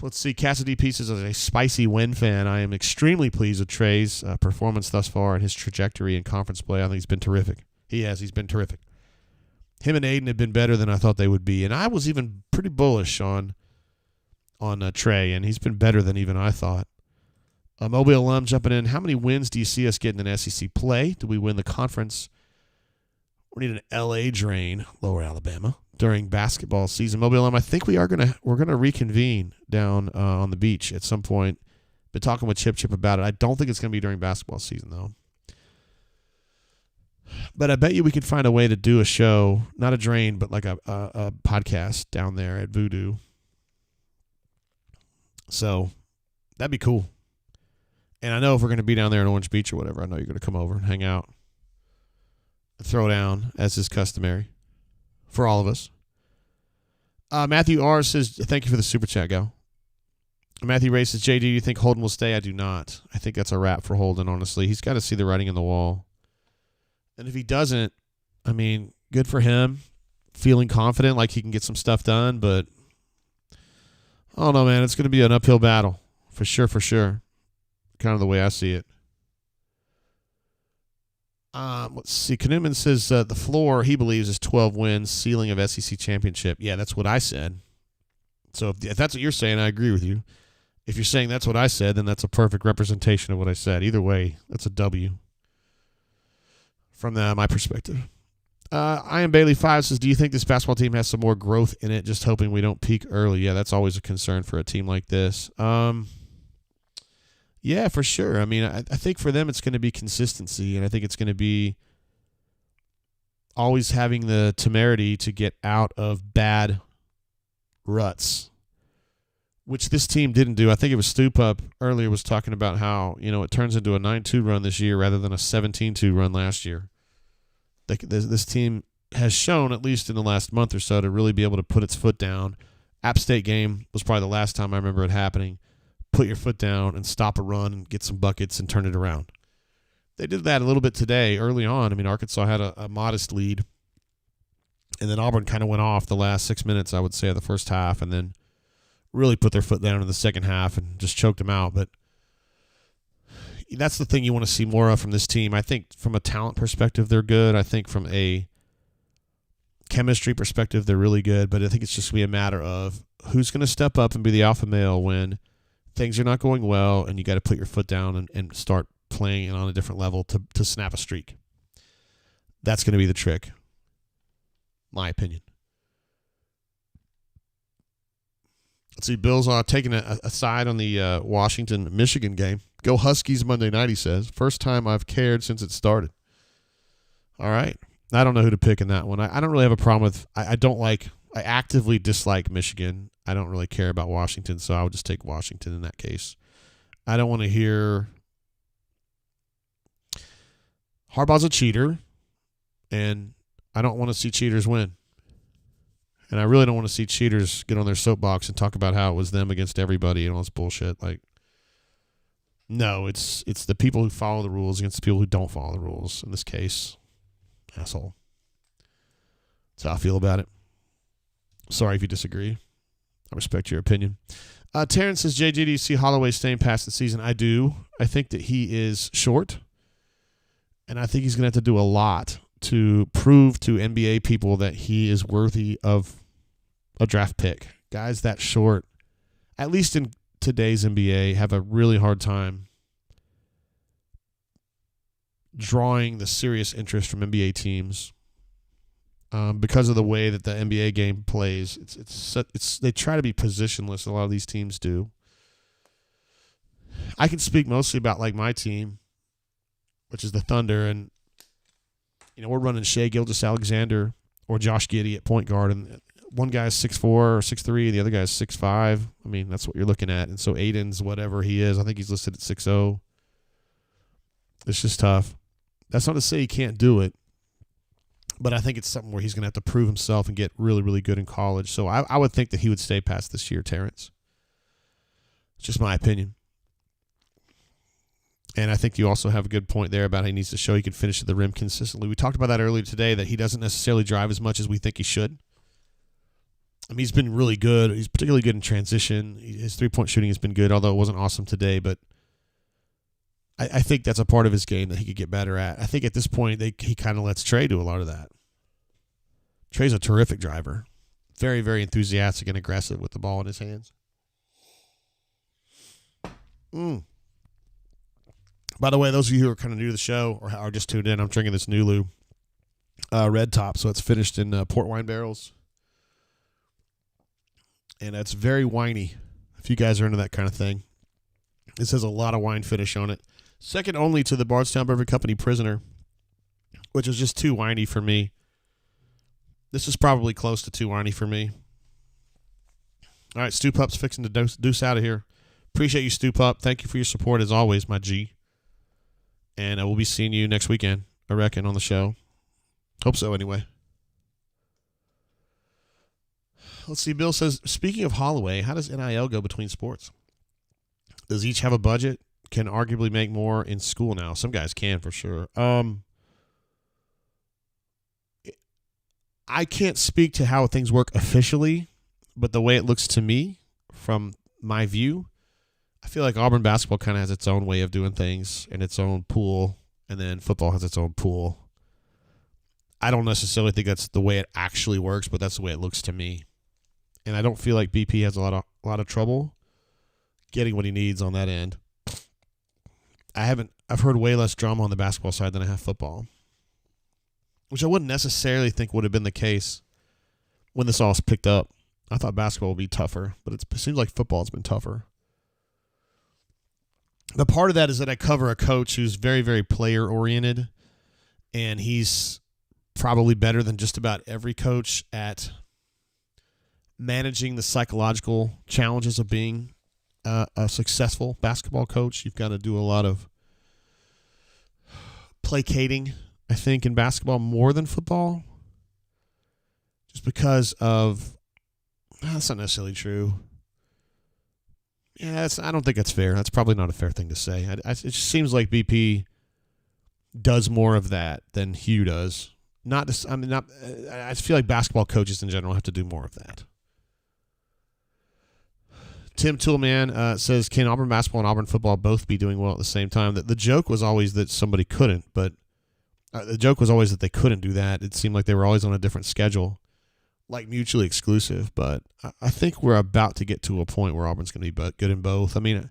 Let's see. Cassidy Pieces as a spicy win fan. I am extremely pleased with Trey's performance thus far and his trajectory in conference play. I think he's been terrific. He's been terrific. Him and Aiden have been better than I thought they would be, and I was even pretty bullish on Trey, and he's been better than even I thought. Mobile alum jumping in. How many wins do you see us getting in SEC play? Do we win the conference? We need an LA drain, Lower Alabama, during basketball season. Mobile alum, I think we're gonna reconvene down on the beach at some point. Been talking with Chip about it. I don't think it's gonna be during basketball season though. But I bet you we could find a way to do a show, not a drain, but like a podcast down there at Voodoo. So that'd be cool. And I know if we're going to be down there in Orange Beach or whatever, I know you're going to come over and hang out and throw down, as is customary for all of us. Matthew R. says, thank you for the super chat, Gal. Matthew Ray says, JD, do you think Holden will stay? I do not. I think that's a wrap for Holden, honestly. He's got to see the writing on the wall. And if he doesn't, I mean, good for him. Feeling confident like he can get some stuff done, but I don't know, man. It's going to be an uphill battle. For sure, for sure. Kind of the way I see it. Let's see. Knuman says the floor, he believes, is 12 wins, ceiling of SEC championship. Yeah, that's what I said. So if that's what you're saying, I agree with you. If you're saying that's what I said, then that's a perfect representation of what I said. Either way, that's a W from my perspective. I am Bailey 5 says, do you think this basketball team has some more growth in it? Just hoping we don't peak early. Yeah, that's always a concern for a team like this. Yeah, for sure. I mean, I think for them it's going to be consistency, and I think it's going to be always having the temerity to get out of bad ruts, which this team didn't do. I think it was Stoop Up earlier was talking about how, it turns into a 9-2 run this year rather than a 17-2 run last year. This team has shown, at least in the last month or so, to really be able to put its foot down. App State game was probably the last time I remember it happening. Put your foot down and stop a run and get some buckets and turn it around. They did that a little bit today early on. I mean, Arkansas had a modest lead, and then Auburn kind of went off the last 6 minutes, I would say, of the first half, and then really put their foot down in the second half and just choked them out. But that's the thing you want to see more of from this team. I think from a talent perspective, they're good. I think from a chemistry perspective, they're really good. But I think it's just going to be a matter of who's going to step up and be the alpha male when things are not going well and you got to put your foot down and start playing on a different level to snap a streak. That's going to be the trick, my opinion. Let's see, Bill's taking a side on the Washington-Michigan game. Go Huskies Monday night, he says. First time I've cared since it started. All right. I don't know who to pick in that one. I don't really have a problem with – I actively dislike Michigan. I don't really care about Washington, so I would just take Washington in that case. I don't want to hear Harbaugh's a cheater, and I don't want to see cheaters win. And I really don't want to see cheaters get on their soapbox and talk about how it was them against everybody and all this bullshit. Like, no, it's the people who follow the rules against the people who don't follow the rules. In this case, asshole. That's how I feel about it. Sorry if you disagree. I respect your opinion. Terrence says, JG, do you see Holloway staying past the season? I do. I think that he is short, and I think he's going to have to do a lot to prove to NBA people that he is worthy of a draft pick. Guys that short, at least in today's NBA, have a really hard time drawing the serious interest from NBA teams. Because of the way that the NBA game plays, it's they try to be positionless. A lot of these teams do. I can speak mostly about like my team, which is the Thunder, and we're running Shai Gilgeous-Alexander or Josh Giddey at point guard, and one guy is 6'4" or 6'3", the other guy is 6'5". I mean, that's what you're looking at, and so Aiden's whatever he is. I think he's listed at 6'0". It's just tough. That's not to say he can't do it. But I think it's something where he's going to have to prove himself and get really, really good in college. So I would think that he would stay past this year, Terrence. It's just my opinion. And I think you also have a good point there about how he needs to show he can finish at the rim consistently. We talked about that earlier today, that he doesn't necessarily drive as much as we think he should. I mean, he's been really good. He's particularly good in transition. His three-point shooting has been good, although it wasn't awesome today. But I think that's a part of his game that he could get better at. I think at this point he kind of lets Trey do a lot of that. Trey's a terrific driver. Very, very enthusiastic and aggressive with the ball in his hands. By the way, those of you who are kind of new to the show or are just tuned in, I'm drinking this Nulu Red Top, so it's finished in port wine barrels. And it's very winey, if you guys are into that kind of thing. This has a lot of wine finish on it. Second only to the Bardstown Bourbon Company Prisoner. which was just too whiny for me. This is probably close to too whiny for me. All right, Stu Pup's fixing to deuce out of here. Appreciate you, Stu Pup. Thank you for your support as always, my G. And we'll be seeing you next weekend, I reckon, on the show. Hope so, anyway. Let's see. Bill says, speaking of Holloway, how does NIL go between sports? Does each have a budget? Can arguably make more in school now. Some guys can, for sure. I can't speak to how things work officially, but the way it looks to me, from my view, I feel like Auburn basketball kind of has its own way of doing things and its own pool, and then football has its own pool. I don't necessarily think that's the way it actually works, but that's the way it looks to me. And I don't feel like BP has a lot of trouble getting what he needs on that end. I've heard way less drama on the basketball side than I have football, which I wouldn't necessarily think would have been the case when this all picked up. I thought basketball would be tougher, but it seems like football has been tougher. The part of that is that I cover a coach who's very, very player-oriented, and he's probably better than just about every coach at managing the psychological challenges of being a successful basketball coach. You've got to do a lot of placating, I think, in basketball more than football, just because of that's not necessarily true. Yeah, I don't think that's fair. That's probably not a fair thing to say. It just seems like BP does more of that than Hugh does. I feel like basketball coaches in general have to do more of that. Tim Toolman says, can Auburn basketball and Auburn football both be doing well at the same time? The joke was always that somebody couldn't, but the joke was always that they couldn't do that. It seemed like they were always on a different schedule, like mutually exclusive. But I think we're about to get to a point where Auburn's going to be good in both. I mean,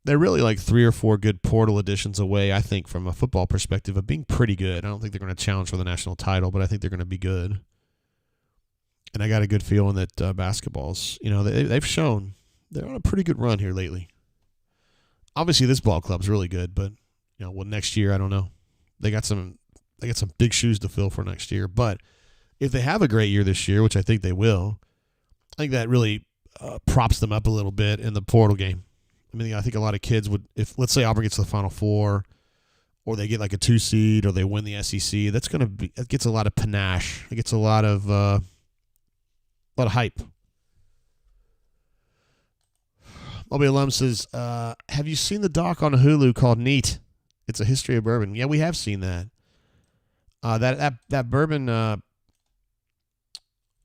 they're really like 3 or 4 good portal additions away, I think, from a football perspective of being pretty good. I don't think they're going to challenge for the national title, but I think they're going to be good. And I got a good feeling that basketball's, they've shown they're on a pretty good run here lately. Obviously, this ball club's really good, but next year I don't know. They got some big shoes to fill for next year. But if they have a great year this year, which I think they will, I think that really props them up a little bit in the portal game. I mean, I think a lot of kids would, if let's say Auburn gets to the Final Four, or they get like a 2 seed, or they win the SEC, that gets a lot of panache. It gets a lot of hype. Moby Alum says, have you seen the doc on Hulu called Neat? It's a history of bourbon. Yeah, we have seen that. That bourbon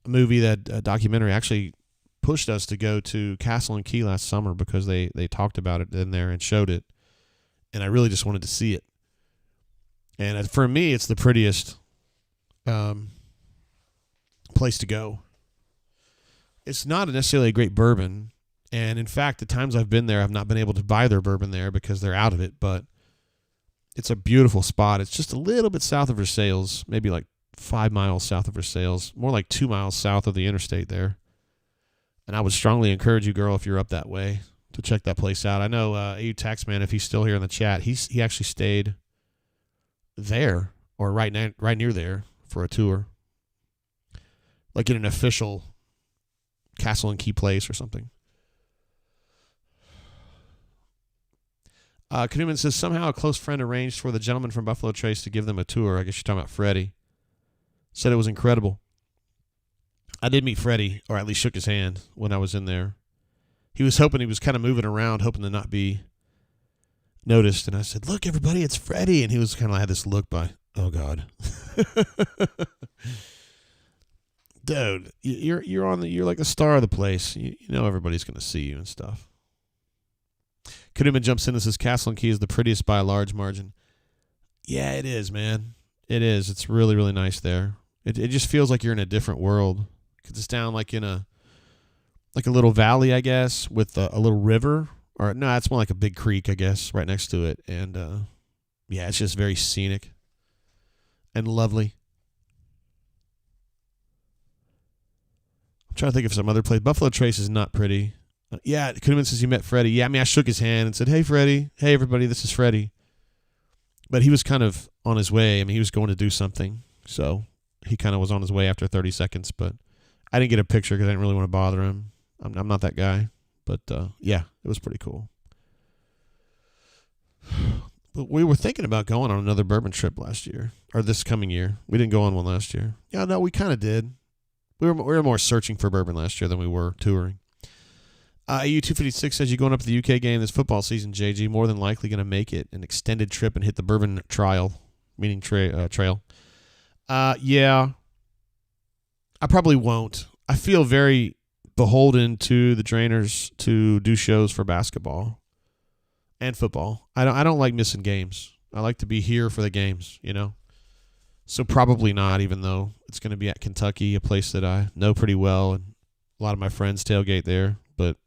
movie, that documentary, actually pushed us to go to Castle and Key last summer because they talked about it in there and showed it. And I really just wanted to see it. And for me, it's the prettiest place to go. It's not necessarily a great bourbon, and in fact, the times I've been there, I've not been able to buy their bourbon there because they're out of it, but it's a beautiful spot. It's just a little bit south of Versailles, maybe like 5 miles south of Versailles, more like 2 miles south of the interstate there. And I would strongly encourage you, girl, if you're up that way, to check that place out. I know AU Taxman, if he's still here in the chat, he actually stayed there or right near there for a tour, like in an official Castle and Key place or something. Kanuman says, somehow a close friend arranged for the gentleman from Buffalo Trace to give them a tour. I guess you're talking about Freddie. Said it was incredible. I did meet Freddie, or at least shook his hand when I was in there. He was kind of moving around, hoping to not be noticed. And I said, look, everybody, it's Freddie. And he was kind of had this look by, oh, God. Dude, you're like the star of the place. You know everybody's going to see you and stuff. Kuduman jumps in and says, Castle and Key is the prettiest by a large margin. Yeah, it is, man. It is. It's really, really nice there. It just feels like you're in a different world. Because it's down like in a little valley, I guess, with a little river. Or no, it's more like a big creek, I guess, right next to it. And yeah, it's just very scenic and lovely. I'm trying to think of some other place. Buffalo Trace is not pretty. Yeah, Kuhlman says you met Freddie. Yeah, I mean, I shook his hand and said, hey, Freddie. Hey, everybody, this is Freddie. But he was kind of on his way. I mean, he was going to do something. So he kind of was on his way after 30 seconds. But I didn't get a picture because I didn't really want to bother him. I'm not that guy. But, yeah, it was pretty cool. But we were thinking about going on another bourbon trip last year. Or this coming year. We didn't go on one last year. Yeah, no, we kind of did. We were more searching for bourbon last year than we were touring. AU256 says, you going up to the UK game this football season, JG, more than likely going to make it an extended trip and hit the bourbon trial, meaning trail. Yeah, I probably won't. I feel very beholden to the Drainers to do shows for basketball and football. I don't like missing games. I like to be here for the games, you know. So probably not, even though it's going to be at Kentucky, a place that I know pretty well, and a lot of my friends tailgate there. But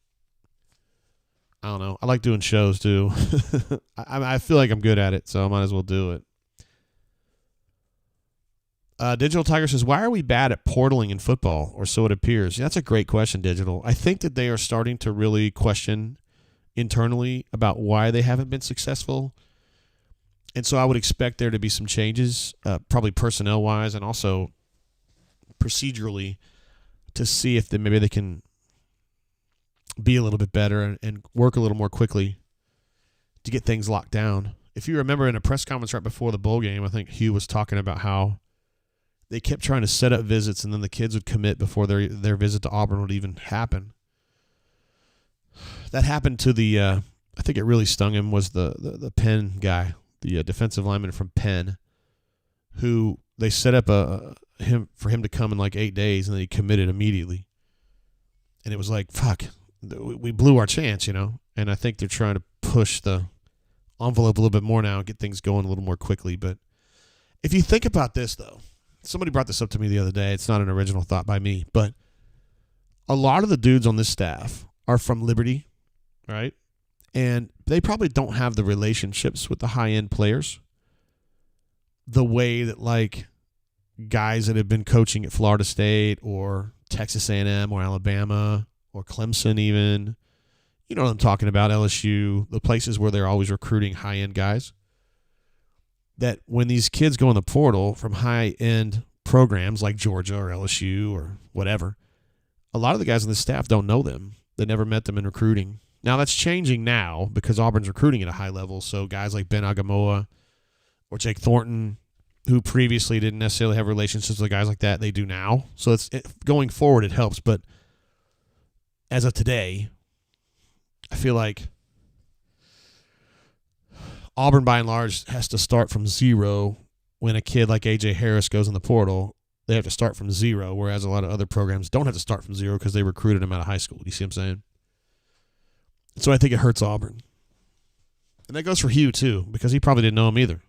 I don't know. I like doing shows too. I feel like I'm good at it, so I might as well do it. Digital Tiger says, why are we bad at portaling in football, or so it appears? Yeah, that's a great question, Digital. I think that they are starting to really question internally about why they haven't been successful. And so I would expect there to be some changes, probably personnel-wise and also procedurally, to see if maybe they can be a little bit better and work a little more quickly to get things locked down. If you remember in a press conference right before the bowl game, I think Hugh was talking about how they kept trying to set up visits and then the kids would commit before their visit to Auburn would even happen. That happened to I think it really stung him, was the Penn guy, the defensive lineman from Penn, who they set up for him to come in like 8 days, and then he committed immediately. And it was like, fuck, we blew our chance, you know. And I think they're trying to push the envelope a little bit more now and get things going a little more quickly. But if you think about this, though, somebody brought this up to me the other day. It's not an original thought by me, but a lot of the dudes on this staff are from Liberty, right? And they probably don't have the relationships with the high-end players the way that, like, guys that have been coaching at Florida State or Texas A&M or Alabama or Clemson even, you know what I'm talking about, LSU, the places where they're always recruiting high-end guys, that when these kids go in the portal from high-end programs like Georgia or LSU or whatever, a lot of the guys on the staff don't know them. They never met them in recruiting. Now, that's changing now because Auburn's recruiting at a high level, so guys like Ben Agamoa or Jake Thornton, who previously didn't necessarily have relationships with guys like that, they do now. So going forward, it helps. But as of today, I feel like Auburn, by and large, has to start from zero. When a kid like A.J. Harris goes in the portal, they have to start from zero, whereas a lot of other programs don't have to start from zero because they recruited him out of high school. Do you see what I'm saying? So I think it hurts Auburn. And that goes for Hugh, too, because he probably didn't know him either.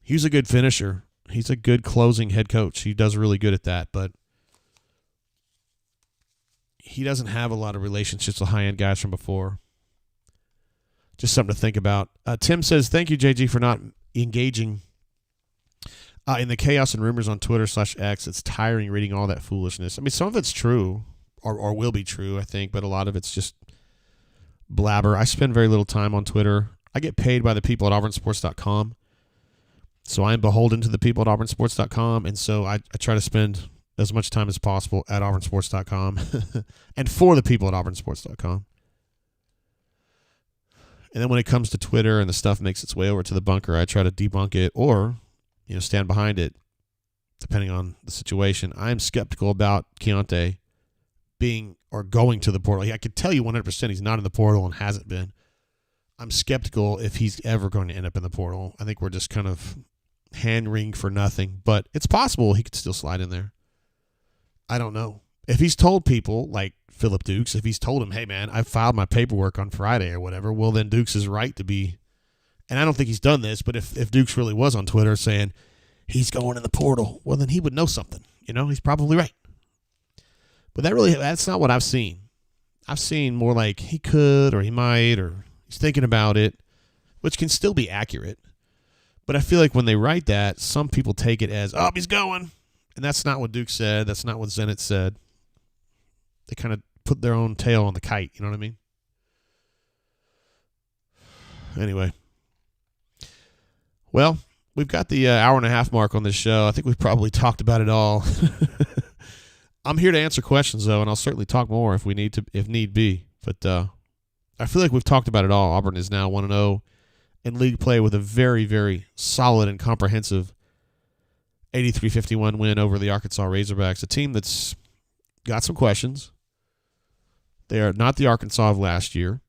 He's a good finisher. He's a good closing head coach. He does really good at that, but he doesn't have a lot of relationships with high-end guys from before. Just something to think about. Tim says, thank you, JG, for not engaging in the chaos and rumors on Twitter/X. It's tiring reading all that foolishness. I mean, some of it's true or will be true, I think, but a lot of it's just blabber. I spend very little time on Twitter. I get paid by the people at auburnsports.com. So I'm beholden to the people at auburnsports.com, and so I try to spend as much time as possible at auburnsports.com and for the people at auburnsports.com. And then when it comes to Twitter and the stuff makes its way over to the bunker, I try to debunk it or, you know, stand behind it, depending on the situation. I'm skeptical about Keontae being or going to the portal. I could tell you 100% he's not in the portal and hasn't been. I'm skeptical if he's ever going to end up in the portal. I think we're just kind of hand-wringing for nothing, but it's possible he could still slide in there. I don't know. If he's told people, like Philip Dukes, if he's told him, hey, man, I filed my paperwork on Friday or whatever, well, then Dukes is right to be, and I don't think he's done this, but if Dukes really was on Twitter saying he's going in the portal, well, then he would know something. You know, he's probably right. But that's not what I've seen. I've seen more like he could or he might or he's thinking about it, which can still be accurate. But I feel like when they write that, some people take it as, oh, he's going. And that's not what Duke said. That's not what Zenit said. They kind of put their own tail on the kite. You know what I mean? Anyway. Well, we've got the hour and a half mark on this show. I think we've probably talked about it all. I'm here to answer questions, though, and I'll certainly talk more if need be. But I feel like we've talked about it all. Auburn is now 1-0 in league play with a very, very solid and comprehensive 83-51 win over the Arkansas Razorbacks, a team that's got some questions. They are not the Arkansas of last year.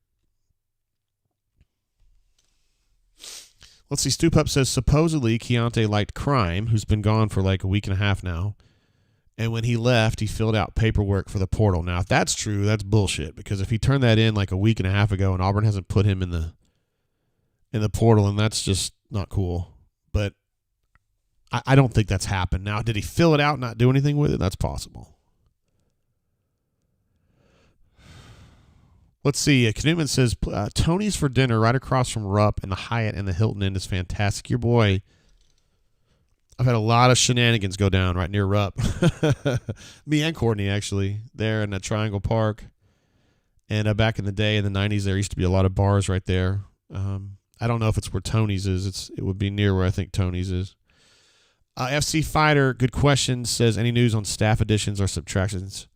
Let's see. Stoop Up says, supposedly Keontae liked crime, who's been gone for like a week and a half now. And when he left, he filled out paperwork for the portal. Now, if that's true, that's bullshit. Because if he turned that in like a week and a half ago and Auburn hasn't put him in the portal, and that's just not cool. But I don't think that's happened. Now, did he fill it out and not do anything with it? That's possible. Let's see. Knutman says, Tony's for dinner right across from Rupp, and the Hyatt and the Hilton Inn is fantastic. Your boy, I've had a lot of shenanigans go down right near Rupp. Me and Courtney, actually, there in the Triangle Park. And back in the day, in the 90s, there used to be a lot of bars right there. I don't know if it's where Tony's is. It would be near where I think Tony's is. FC Fighter, good question, says, any news on staff additions or subtractions?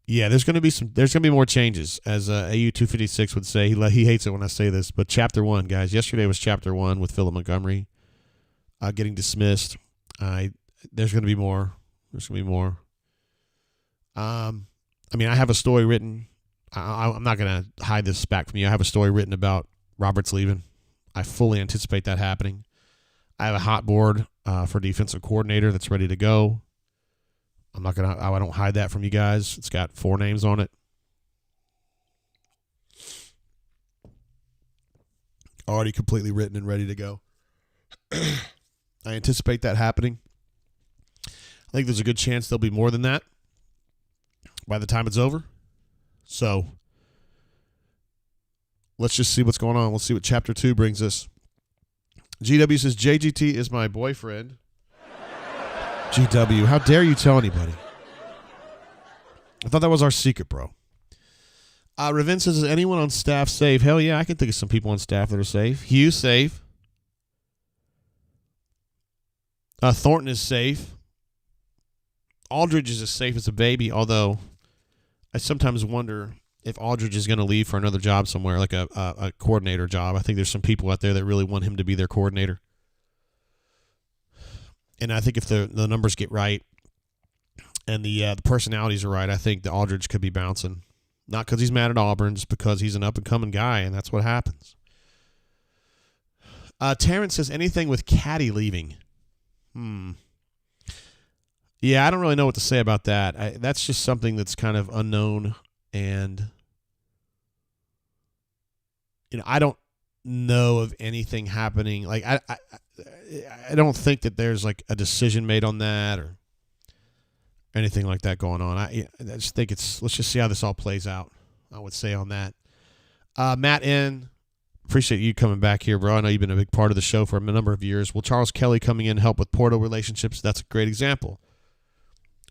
Yeah, there's going to be more changes, as AU256 would say. He hates it when I say this, but Chapter 1, guys. Yesterday was Chapter 1 with Philip Montgomery getting dismissed. There's going to be more. There's going to be more. I mean, I have a story written. I'm not going to hide this back from you. I have a story written about Roberts leaving. I fully anticipate that happening. I have a hot board for defensive coordinator that's ready to go. I don't hide that from you guys. It's got 4 names on it. Already completely written and ready to go. I anticipate that happening. I think there's a good chance there'll be more than that by the time it's over. So let's just see what's going on. Let's see what Chapter 2 brings us. GW says, JGT is my boyfriend. GW, how dare you tell anybody? I thought that was our secret, bro. Ravin says, is anyone on staff safe? Hell yeah, I can think of some people on staff that are safe. Hugh's safe. Thornton is safe. Aldridge is as safe as a baby, although I sometimes wonder if Aldridge is going to leave for another job somewhere, like a coordinator job. I think there's some people out there that really want him to be their coordinator. And I think if the numbers get right and the personalities are right, I think the Aldridge could be bouncing. Not because he's mad at Auburn, just because he's an up-and-coming guy, and that's what happens. Terrence says, anything with Caddy leaving? Yeah, I don't really know what to say about that. That's just something that's kind of unknown, and I don't know of anything happening. Like I don't think that there's like a decision made on that or anything like that going on. I just think let's just see how this all plays out, I would say on that. Matt N., appreciate you coming back here, bro. I know you've been a big part of the show for a number of years. Will Charles Kelly coming in help with portal relationships? That's a great example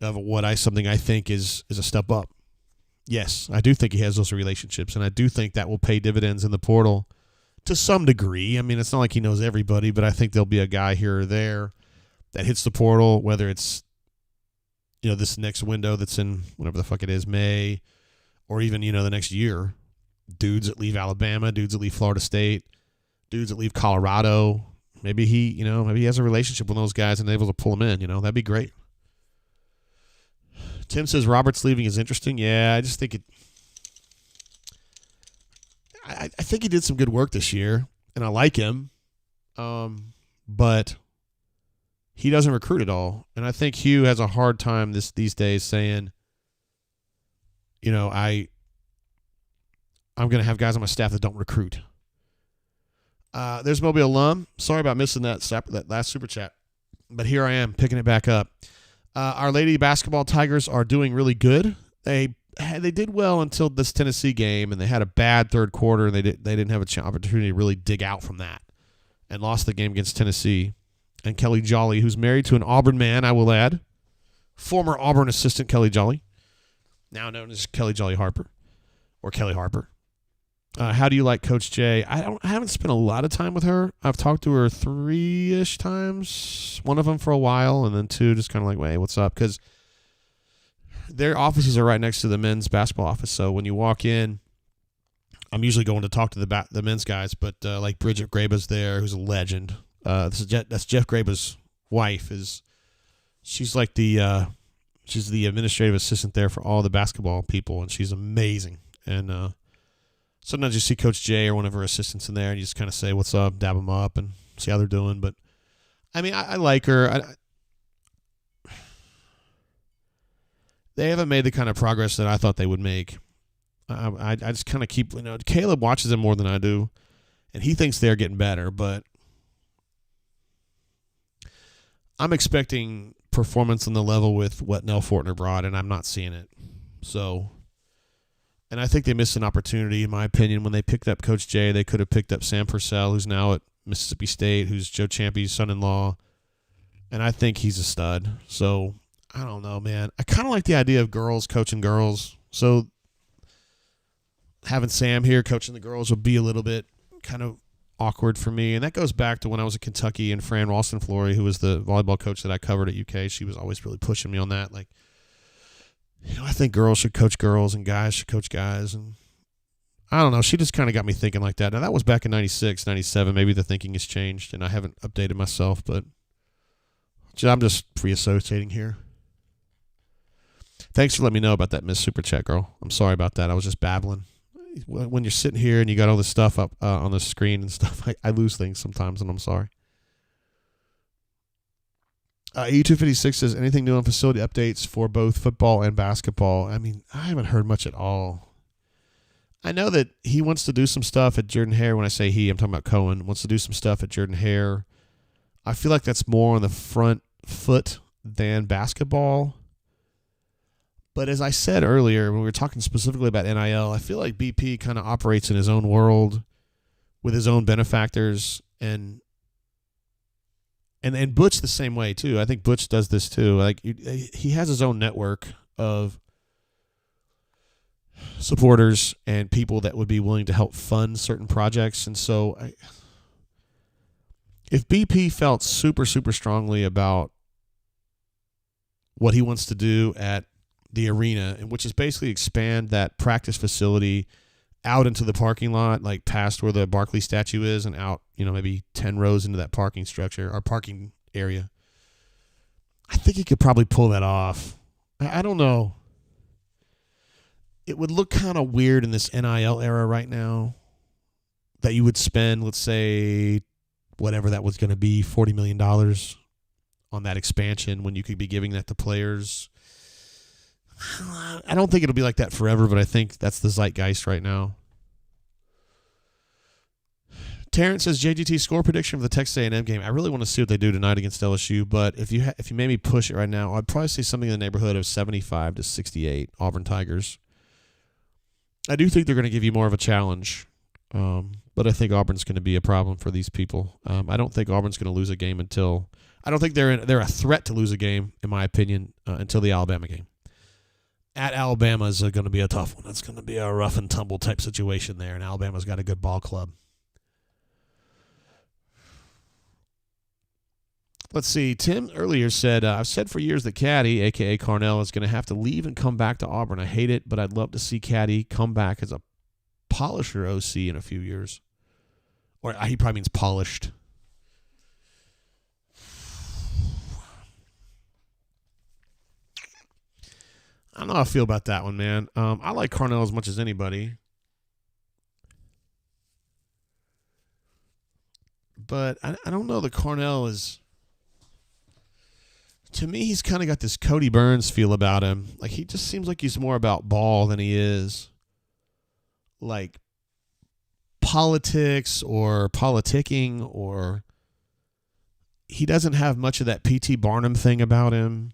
of something I think is a step up. Yes, I do think he has those relationships, and I do think that will pay dividends in the portal to some degree. I mean, it's not like he knows everybody, but I think there'll be a guy here or there that hits the portal, whether it's this next window that's in whatever the fuck it is, May, or even the next year. Dudes that leave Alabama, dudes that leave Florida State, dudes that leave Colorado. Maybe he has a relationship with those guys and able to pull them in. That'd be great. Tim says Roberts leaving is interesting. Yeah, I just think I think he did some good work this year, and I like him. But he doesn't recruit at all. And I think Hugh has a hard time these days saying, I'm going to have guys on my staff that don't recruit. There's Mobile Alum. Sorry about missing that last super chat, but here I am picking it back up. Our Lady Basketball Tigers are doing really good. They did well until this Tennessee game, and they had a bad third quarter, and they didn't have an opportunity to really dig out from that, and lost the game against Tennessee. And Kelly Jolly, who's married to an Auburn man, I will add, former Auburn assistant Kelly Jolly, now known as Kelly Jolly Harper, or Kelly Harper. How do you like Coach J? I haven't spent a lot of time with her. I've talked to her 3-ish times. One of them for a while, and then 2 just kind of like, hey, what's up? Because their offices are right next to the men's basketball office. So when you walk in, I'm usually going to talk to the men's guys, but like Bridget Graba's there, who's a legend. That's Jeff Graba's wife. She's like she's the administrative assistant there for all the basketball people, and she's amazing. And sometimes you see Coach J or one of her assistants in there, and you just kind of say what's up, dab them up, and see how they're doing. But I mean, I like her. They haven't made the kind of progress that I thought they would make. I just kind of keep, Caleb watches them more than I do, and he thinks they're getting better, but I'm expecting performance on the level with what Nell Fortner brought, and I'm not seeing it. So, and I think they missed an opportunity, in my opinion, when they picked up Coach J. They could have picked up Sam Purcell, who's now at Mississippi State, who's Joe Champy's son-in-law, and I think he's a stud. So, I don't know, man. I kind of like the idea of girls coaching girls. So, having Sam here coaching the girls would be a little bit kind of awkward for me. And that goes back to when I was at Kentucky and Fran Ralston-Flory, who was the volleyball coach that I covered at UK. She was always really pushing me on that. Like, I think girls should coach girls and guys should coach guys. And I don't know. She just kind of got me thinking like that. Now, that was back in 96, 97. Maybe the thinking has changed, and I haven't updated myself, but I'm just free-associating here. Thanks for letting me know about that Miss Super Chat, girl. I'm sorry about that. I was just babbling. When you're sitting here and you got all this stuff up on the screen and stuff, I lose things sometimes, and I'm sorry. E256 says, anything new on facility updates for both football and basketball? I mean, I haven't heard much at all. I know that he wants to do some stuff at Jordan-Hare. When I say he, I'm talking about Cohen. Wants to do some stuff at Jordan-Hare. I feel like that's more on the front foot than basketball. But as I said earlier, when we were talking specifically about NIL, I feel like BP kind of operates in his own world with his own benefactors, and Butch the same way too. I think Butch does this too. Like, he has his own network of supporters and people that would be willing to help fund certain projects. And so if BP felt super, super strongly about what he wants to do at the arena, which is basically expand that practice facility out into the parking lot, like past where the Barkley statue is, and out, maybe 10 rows into that parking structure or parking area, I think he could probably pull that off. I don't know. It would look kind of weird in this NIL era right now that you would spend, let's say, whatever that was going to be, $40 million on that expansion when you could be giving that to players. I don't think it'll be like that forever, but I think that's the zeitgeist right now. Terrence says, JGT score prediction for the Texas A&M game. I really want to see what they do tonight against LSU, but if you made me push it right now, I'd probably say something in the neighborhood of 75-68 Auburn Tigers. I do think they're going to give you more of a challenge, but I think Auburn's going to be a problem for these people. I don't think Auburn's going to lose a game until – I don't think they're a threat to lose a game, in my opinion, until the Alabama game. At Alabama is going to be a tough one. It's going to be a rough and tumble type situation there, and Alabama's got a good ball club. Let's see. Tim earlier said, I've said for years that Caddy, a.k.a. Carnell, is going to have to leave and come back to Auburn. I hate it, but I'd love to see Caddy come back as a polisher OC in a few years. Or he probably means polished. I don't know how I feel about that one, man. I like Carnell as much as anybody. But I don't know that Carnell is... To me, he's kind of got this Cody Burns feel about him. Like, he just seems like he's more about ball than he is, like, politics or politicking, or he doesn't have much of that P.T. Barnum thing about him.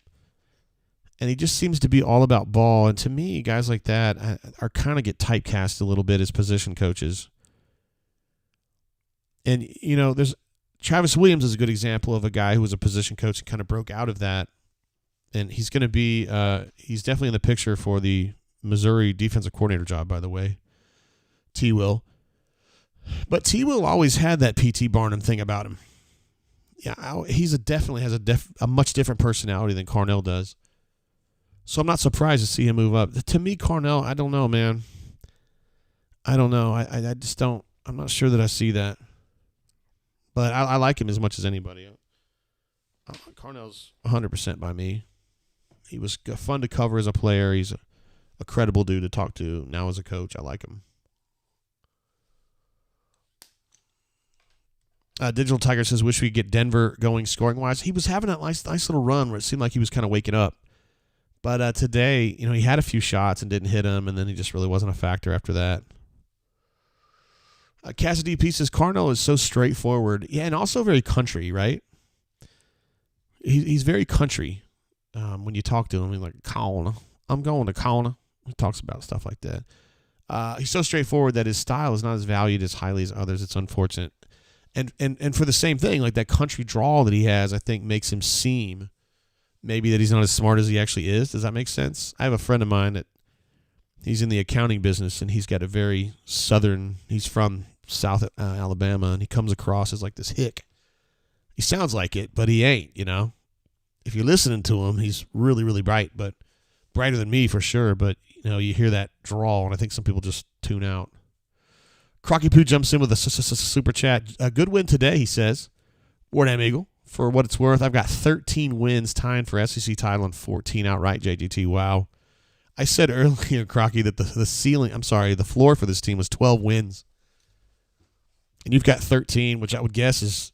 And he just seems to be all about ball. And to me, guys like that are kind of get typecast a little bit as position coaches. And, there's Travis Williams is a good example of a guy who was a position coach and kind of broke out of that. And he's going to be he's definitely in the picture for the Missouri defensive coordinator job, by the way. T. Will. But T. Will always had that P.T. Barnum thing about him. Yeah, he's definitely has a much different personality than Carnell does. So I'm not surprised to see him move up. To me, Carnell, I don't know, man. I don't know. I just don't. I'm not sure that I see that. But I like him as much as anybody. Carnell's 100% by me. He was fun to cover as a player. He's a credible dude to talk to. Now as a coach, I like him. Digital Tiger says, wish we could get Denver going scoring-wise. He was having that nice little run where it seemed like he was kind of waking up. But today, he had a few shots and didn't hit them, and then he just really wasn't a factor after that. Cassidy P says, Carnell is so straightforward. Yeah, and also very country, right? He's very country when you talk to him. He's like, Corner. I'm going to Corner. He talks about stuff like that. He's so straightforward that his style is not as valued as highly as others. It's unfortunate. And for the same thing, like that country drawl that he has, I think makes him seem maybe that he's not as smart as he actually is. Does that make sense? I have a friend of mine that he's in the accounting business, and he's got a very southern, he's from South Alabama, and he comes across as like this hick. He sounds like it, but he ain't, If you're listening to him, he's really, really bright, but brighter than me for sure. But, you hear that drawl, and I think some people just tune out. Crocky Poo jumps in with a super chat. A good win today, he says. Wardham Eagle, for what it's worth. I've got 13 wins tying for SEC title and 14 outright, JGT. Wow. I said earlier, Crocky, that the floor for this team was 12 wins. And you've got 13, which I would guess is,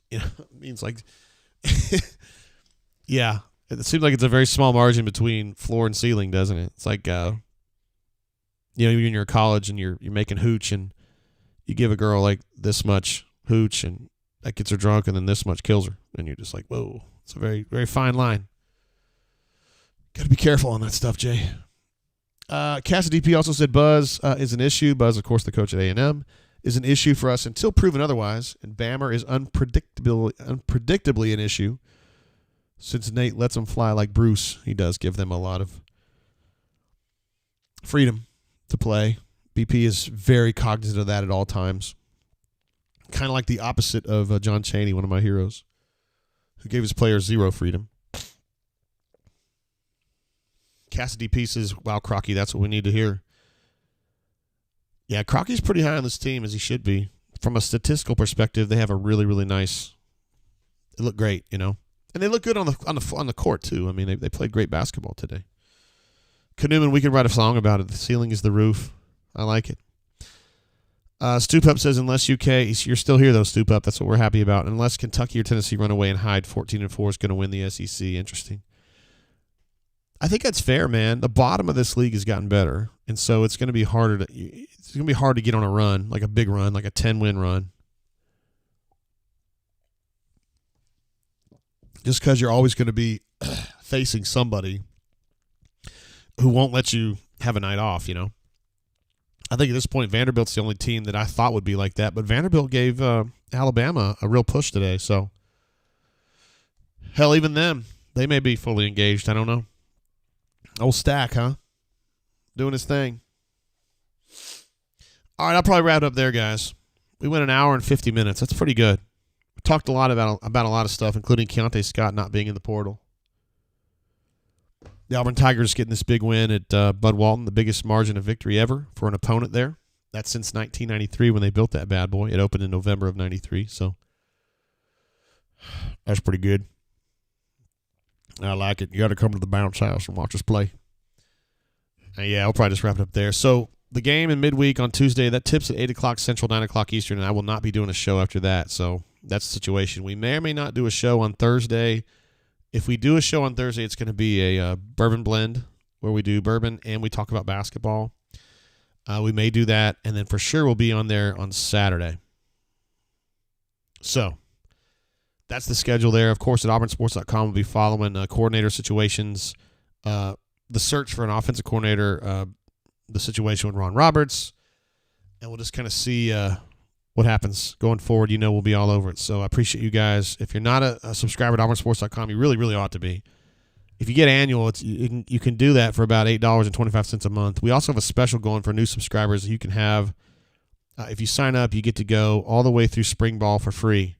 means like, yeah. It seems like it's a very small margin between floor and ceiling, doesn't it? It's like, when you're in college and you're making hooch, and you give a girl like this much hooch and that gets her drunk, and then this much kills her. And you're just like, whoa, it's a very, very fine line. Got to be careful on that stuff, Jay. Cassidy P also said Buzz is an issue. Buzz, of course, the coach at A&M, is an issue for us until proven otherwise. And Bammer is unpredictably an issue. Since Nate lets them fly like Bruce, he does give them a lot of freedom to play. BP is very cognizant of that at all times. Kind of like the opposite of John Chaney, one of my heroes, who gave his players zero freedom. Cassidy P says, wow, Crocky, that's what we need to hear. Yeah, Crocky's pretty high on this team, as he should be. From a statistical perspective, they have a really, really nice. They look great, and they look good on the court too. I mean, they played great basketball today. Canoeman, we could write a song about it. The ceiling is the roof. I like it. Stoop Up says, unless UK, you're still here though, Stoop Up. That's what we're happy about. Unless Kentucky or Tennessee run away and hide, 14-4 is going to win the SEC. Interesting. I think that's fair, man. The bottom of this league has gotten better, and so it's going to be hard to get on a run, like a big run, like a 10-win run. Just because you're always going to be facing somebody who won't let you have a night off, I think at this point, Vanderbilt's the only team that I thought would be like that, but Vanderbilt gave Alabama a real push today, so hell, even them, they may be fully engaged. I don't know. Old Stack, huh? Doing his thing. All right, I'll probably wrap it up there, guys. We went an hour and 50 minutes. That's pretty good. We talked a lot about a lot of stuff, including Keontae Scott not being in the portal. The Auburn Tigers getting this big win at Bud Walton, the biggest margin of victory ever for an opponent there. That's since 1993 when they built that bad boy. It opened in November of 93, so that's pretty good. I like it. You got to come to the bounce house and watch us play. Yeah, I'll probably just wrap it up there. So the game in midweek on Tuesday, that tips at 8 o'clock Central, 9 o'clock Eastern, and I will not be doing a show after that. So that's the situation. We may or may not do a show on Thursday. If we do a show on Thursday, it's going to be a bourbon blend where we do bourbon and we talk about basketball. We may do that, and then for sure we'll be on there on Saturday. So that's the schedule there. Of course, at auburnsports.com, we'll be following coordinator situations, the search for an offensive coordinator, the situation with Ron Roberts, and we'll just kind of see what happens going forward. We'll be all over it. So I appreciate you guys. If you're not a subscriber at auburnsports.com, you really, really ought to be. If you get annual, you can do that for about $8.25 a month. We also have a special going for new subscribers. You can have If you sign up, you get to go all the way through spring ball for free.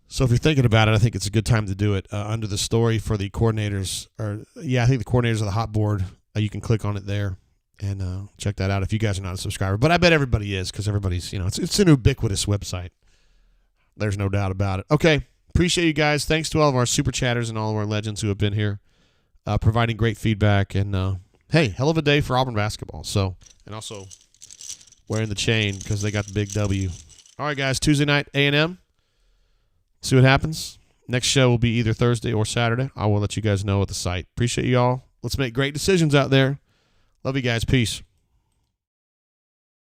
So if you're thinking about it, I think it's a good time to do it. Under the story for the coordinators, I think the coordinators of the hot board, you can click on it there and check that out if you guys are not a subscriber. But I bet everybody is, because everybody's, it's an ubiquitous website. There's no doubt about it. Okay, appreciate you guys. Thanks to all of our super chatters and all of our legends who have been here, providing great feedback. And hey, hell of a day for Auburn basketball. So, and also wearing the chain because they got the big W. All right, guys, Tuesday night, A&M. See what happens. Next show will be either Thursday or Saturday. I will let you guys know at the site. Appreciate you all. Let's make great decisions out there. Love you guys. Peace.